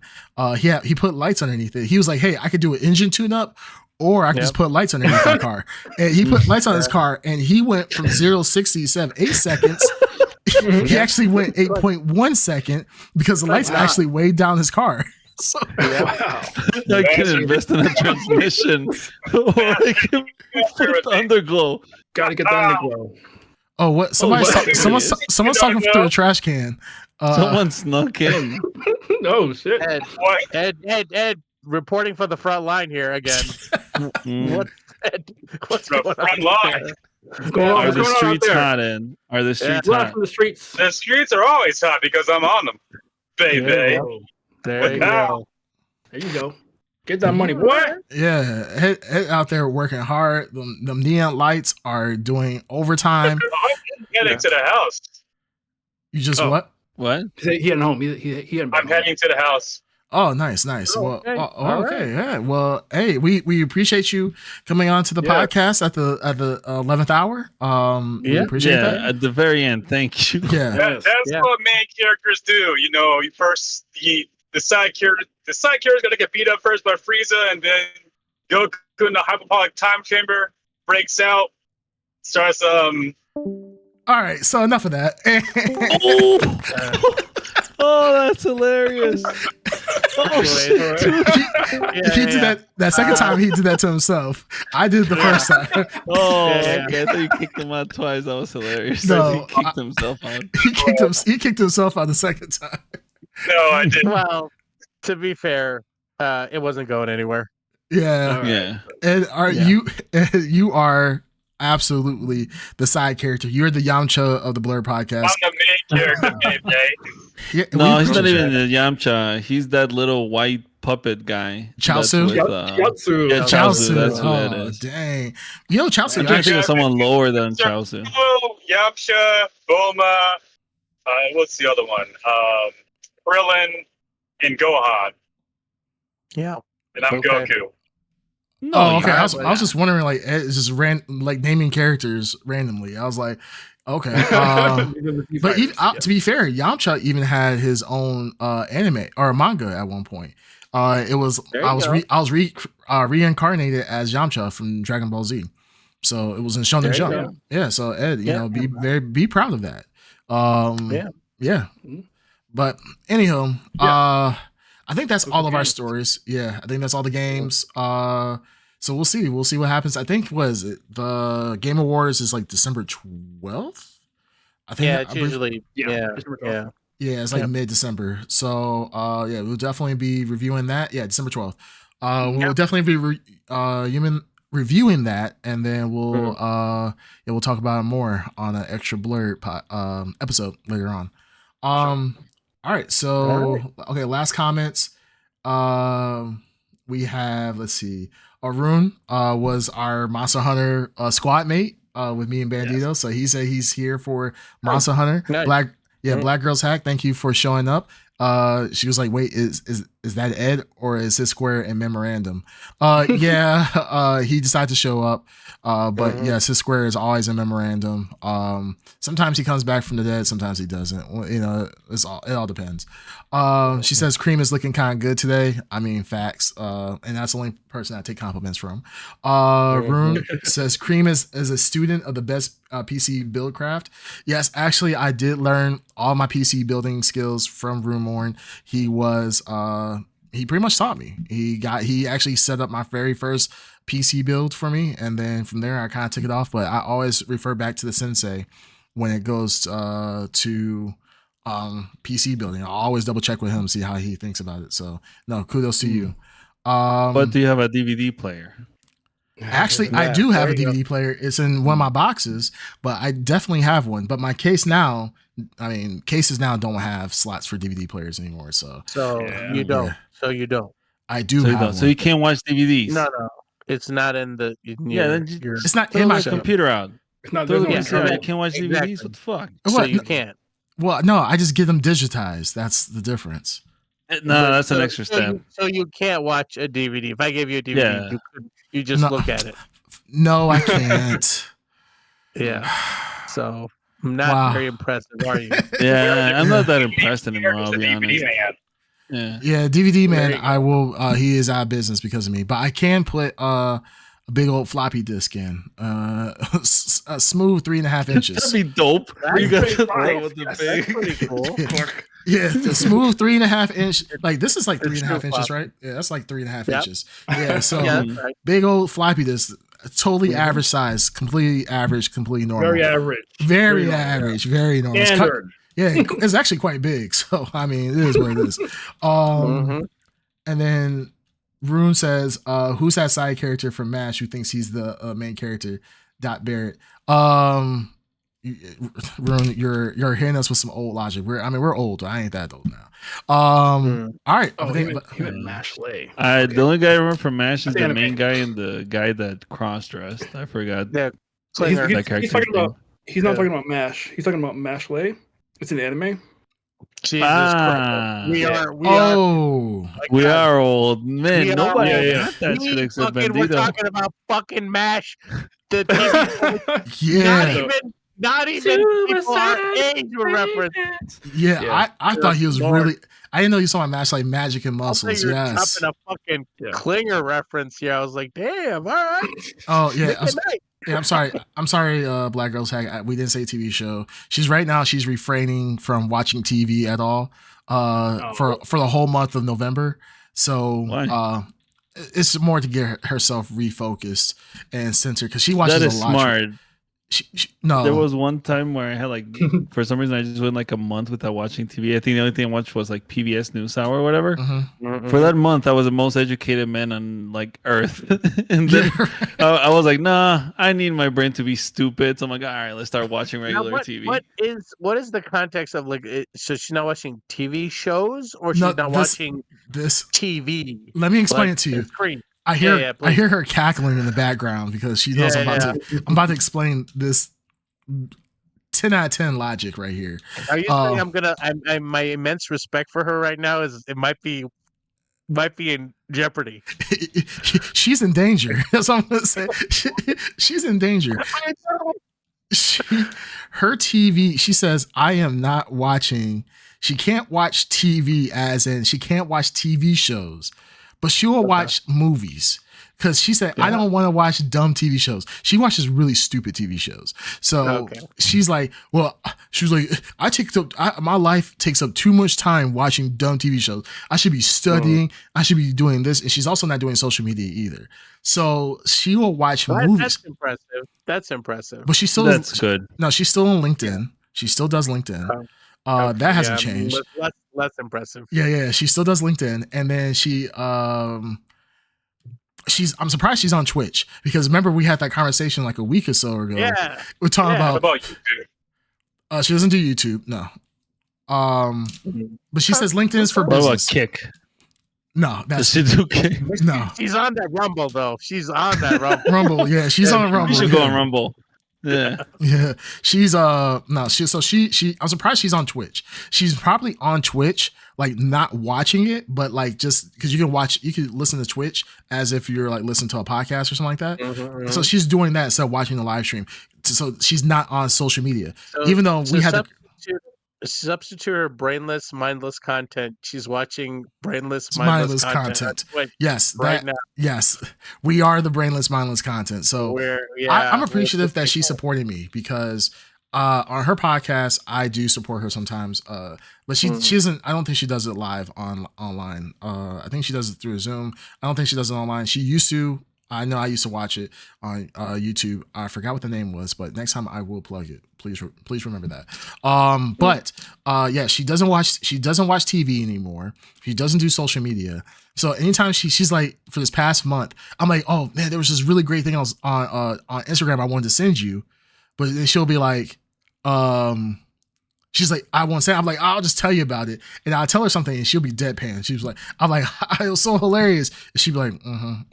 He put lights underneath it. He was like, hey, I could do an engine tune up. Or I could just put lights underneath my car. And he put lights on his car, and he went from 0 to 60 8 seconds. He actually went 8.1 second because the lights actually weighed down his car. So, I can invest in a transmission, or I can put the underglow. Gotta get the underglow. Oh, what? Someone's talking through a trash can. Someone snuck in. No shit. Ed, reporting for the front line here again. What's going front on? line? Are the streets hot? In are the streets hot? The streets. The streets are always hot because I'm on them, baby. There you go. There you go. Get that money, boy. Yeah, head out there working hard. The neon lights are doing overtime. I'm heading to the house. You just what? He at home. He I'm heading to the house. Oh, nice. Well, okay. Yeah. Well, hey, we appreciate you coming on to the podcast at the 11th hour. We appreciate that. At the very end. Thank you. Yeah. That's what main characters do. You know, the side character is gonna get beat up first by Frieza, and then Goku in the hyperbolic time chamber breaks out, starts All right, so enough of that. Oh, that's hilarious. Oh, shit. He did that second time. He did that to himself. I did it the first time. Oh, okay. I thought you kicked him out twice. That was hilarious. No, He kicked himself out. He kicked himself out the second time. No, I didn't. Well, to be fair, it wasn't going anywhere. Yeah, Yeah. and you are absolutely the side character. You're the Yamcha of the Blrd podcast. I'm the main character, baby. Yeah, No, we he's not appreciate even that. the Yamcha. He's that little white puppet guy. Chaozu? Chiaotzu. Yeah, Chaozu. That's who oh, that is. Dang. You know Chaozu. I'm trying to think of someone lower than Chaozu. Yamcha, Bulma, what's the other one? Krillin, and Gohan. Yeah. And I'm Okay. Goku. No, Oh, okay. you- I was just wondering, like, it's just like naming characters randomly. I was like, okay. But even, to be fair, Yamcha even had his own anime or manga at one point. It was There you I was go. reincarnated as Yamcha from Dragon Ball Z. So it was in Shonen There you Jump. go. Yeah. So Ed, you Yeah. know, be proud of that. Yeah. Yeah. But anyhow, I think that's all of our stories. Yeah, I think that's all the games. So we'll see. We'll see what happens. I think the Game Awards is like December 12th. I think. Yeah, it's usually December 12th. Yeah, it's like mid-December. So yeah, we'll definitely be reviewing that. Yeah, December 12th. We'll definitely be reviewing that, and then we'll talk about it more on an Extra Blrd episode later on. All right, so okay, last comments. We have, let's see, Arun was our Monster Hunter squad mate with me and Bandito. Yes. So he said he's here for Monster Hunter. Nice. Black Girls Hack, thank you for showing up. She was like, wait, is that Ed or is his square in memorandum? He decided to show up. But yes, his square is always in memorandum. Sometimes he comes back from the dead, sometimes he doesn't. Well, you know, it all depends. She says Cream is looking kind of good today. I mean, facts. And that's the only person I take compliments from. Rune says Cream is a student of the best PC buildcraft. Yes, actually, I did learn all my PC building skills from Rumorn. He pretty much taught me. He actually set up my very first PC build for me, and then from there I kind of took it off. But I always refer back to the sensei when it goes to PC building. I always double check with him, see how he thinks about it. So no, kudos to you. But do you have a DVD player? Actually, I do have a DVD player. It's in one of my boxes, but I definitely have one. But my cases now don't have slots for DVD players anymore. So you don't. So you don't. I do have one. So you can't watch DVDs. No. It's not in the. It's not Throw in my the computer out. It's not. Throw the There's no computer out. You control. can't watch Exactly. DVDs. What the fuck? So What? you can't. Well, no, I just get them digitized. That's the difference. No, that's an extra step. So you can't watch a DVD. If I gave you a DVD, you just No. look at it. No, I can't. Yeah. So I'm not Wow. very impressive, are you? Yeah, I'm not that impressed anymore. I'll be DVD honest. man. Yeah. Yeah, DVD man, you go. I will. He is out of business because of me, but I can put a big old floppy disk in, a smooth 3.5 inches. That'd be dope. That's You got pretty the fine. throw with the That's big. pretty cool. Yeah, the smooth 3.5 inch. Like this is like It's 3.5 true inches, floppy. right? Yeah, that's like 3.5 Yep. inches. Yeah, so Yeah, that's right. big old floppy disk, totally Mhm. average size, completely average, completely normal. Very average. Very Very normal, average, very normal. It's Standard. yeah, it's actually quite big. So I mean, it is what it is. Mhm. And then Rune says, "Who's that side character from MASH who thinks he's the main character?" Blrd. Rune, you're hitting us with some old logic. We're old. I ain't that old now. All right. Oh, I he think- meant Mashley. The only guy I remember from MASH is That's the anime. main guy and the guy that cross-dressed. I forgot. Yeah. So he's, Klinger. he's, That character's he's talking name. about. He's not Yeah. talking about Mash. He's talking about Mashley. It's an anime. Jesus Ah. Christ. We are. Oh, We are old men. We are Nobody old. got that shit except We're Bandito. talking about fucking MASH. The TV show. yeah. Not even Not even people our age were referenced. Yeah, I thought he was Lord. really. I didn't know you saw a match like Magic and I thought Muscles. you were Yes. dropping a fucking Klinger reference here. I was like, damn, all right. Oh yeah. Nick and Night. Yeah, I'm sorry. I'm sorry, Black Girls Hack. We didn't say TV show. She's refraining from watching TV at all for the whole month of November. So Why? it's more to get herself refocused and centered because she watches That is a lot. smart. No, there was one time where I had like for some reason I just went like a month without watching TV. I think the only thing I watched was like PBS NewsHour or whatever. Mm-hmm. For that month, I was the most educated man on like Earth, and then I was like, nah, I need my brain to be stupid. So I'm like, all right, let's start watching regular TV. What is the context of like? So she's not watching TV shows, or she's not watching this TV. Let me explain it to you. Screen. I hear her cackling in the background because she knows I'm about to explain this 10 out of 10 logic right here. Are you saying my immense respect for her right now is it might be in jeopardy? She's in danger. That's what I'm gonna say. She's in danger. Her TV, she says, I am not watching. She can't watch TV as in she can't watch TV shows. But she will watch movies because she said, I don't want to watch dumb TV shows. She watches really stupid TV shows. So she's like, well, she was like, my life takes up too much time watching dumb TV shows. I should be studying. I should be doing this. And she's also not doing social media either. So she will watch movies. That's impressive. But she still That's good. No, she's still on LinkedIn. She still does LinkedIn. That hasn't changed. Less impressive. Yeah. She still does LinkedIn, and then I'm surprised she's on Twitch because remember we had that conversation like a week or so ago. Yeah, we're talking about YouTube. She doesn't do YouTube, no. But she says LinkedIn is for business. What about Kick? No, that's she do Kick? No. She's on that Rumble though. She's on that Rumble. Rumble, yeah, she's on Rumble. You should go on Rumble. Yeah. She's I'm surprised she's on Twitch. She's probably on Twitch, like not watching it, but like just because you can listen to Twitch as if you're like listening to a podcast or something like that. Mm-hmm. So she's doing that instead of watching the live stream. So she's not on social media, even though we had substitute her brainless, mindless content. She's watching brainless, mindless content. Yes, now. Yes, we are the brainless, mindless content. So I'm appreciative that she's supporting me because on her podcast, I do support her sometimes. But she isn't. I don't think she does it live online. I think she does it through Zoom. I don't think she does it online. She used to. I know I used to watch it on YouTube. I forgot what the name was, but next time I will plug it. Please remember that. But she doesn't watch TV anymore. She doesn't do social media. So anytime she's like, for this past month, I'm like, oh man, there was this really great thing I was on Instagram I wanted to send you, but then she'll be like, she's like, I won't say. I'm like, I'll just tell you about it, and I'll tell her something, and she'll be deadpan. She was like, I'm like, it was so hilarious. And she'd be like,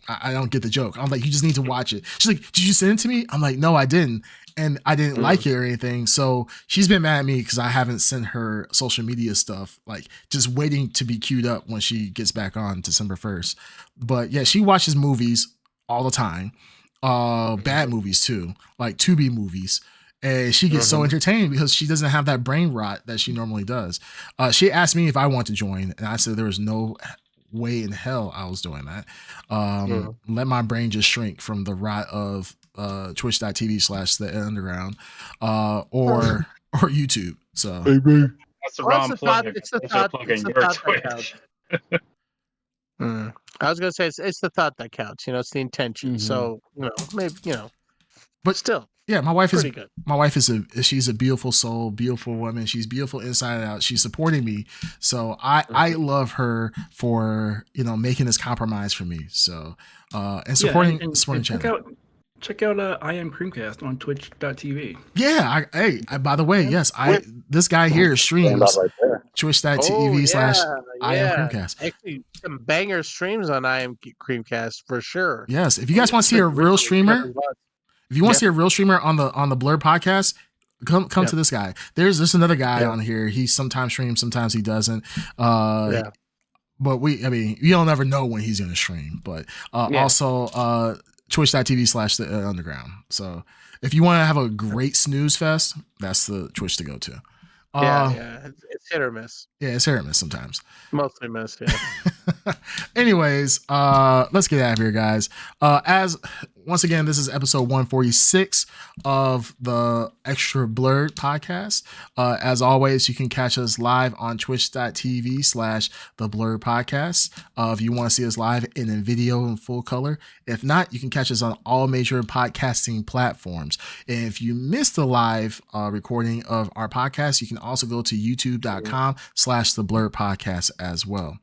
I don't get the joke. I'm like, you just need to watch it. She's like, did you send it to me? I'm like, no, I didn't, and I didn't like it or anything. So she's been mad at me because I haven't sent her social media stuff, like just waiting to be queued up when she gets back on December 1st. But yeah, she watches movies all the time, bad movies too, like Tubi movies. And she gets so entertained because she doesn't have that brain rot that she normally does. She asked me if I want to join, and I said there was no way in hell I was doing that. Let my brain just shrink from the rot of twitch.tv/the underground or YouTube. So that's the wrong plug. It's the thought that counts. I was gonna say it's the thought that counts. It's the intention. So maybe but still. Yeah, my wife is good. My wife she's a beautiful soul, beautiful woman. She's beautiful inside and out. She's supporting me. So I love her for, making this compromise for me. So and supporting channel. Check out I Am Creamcast on twitch.tv. Yeah, by the way, yes, this guy here streams twitch.tv/I Am Creamcast. Actually, some banger streams on I Am Creamcast for sure. Yes, if you guys want to see a real streamer, if you want to see a real streamer on the Blrd podcast, come to this guy. There's another guy on here. He sometimes streams, sometimes he doesn't. But you'll never know when he's gonna stream. But also twitch.tv/the underground. So If you want to have a great snooze fest, that's the Twitch to go to. Yeah. It's hit or miss. Yeah, it's hit or miss sometimes. Mostly miss, yeah. Anyways, let's get out of here, guys. As once again, this is episode 146 of the ExtraBLRD podcast. As always, you can catch us live on twitch.tv/the Blrd podcast. If you want to see us live in video in full color. If not, you can catch us on all major podcasting platforms. And if you missed the live recording of our podcast, you can also go to youtube.com/the Blrd podcast as well.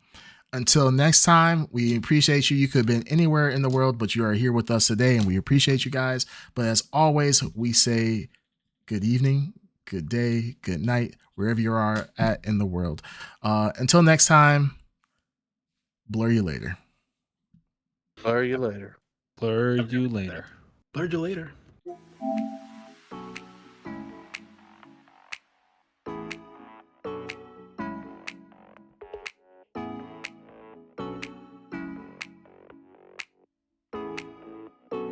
Until next time, we appreciate you. You could have been anywhere in the world, but you are here with us today, and we appreciate you guys. But as always, we say good evening, good day, good night, wherever you are at in the world. Until next time, blur you later. Blur you later. Blur you later. Blur you later.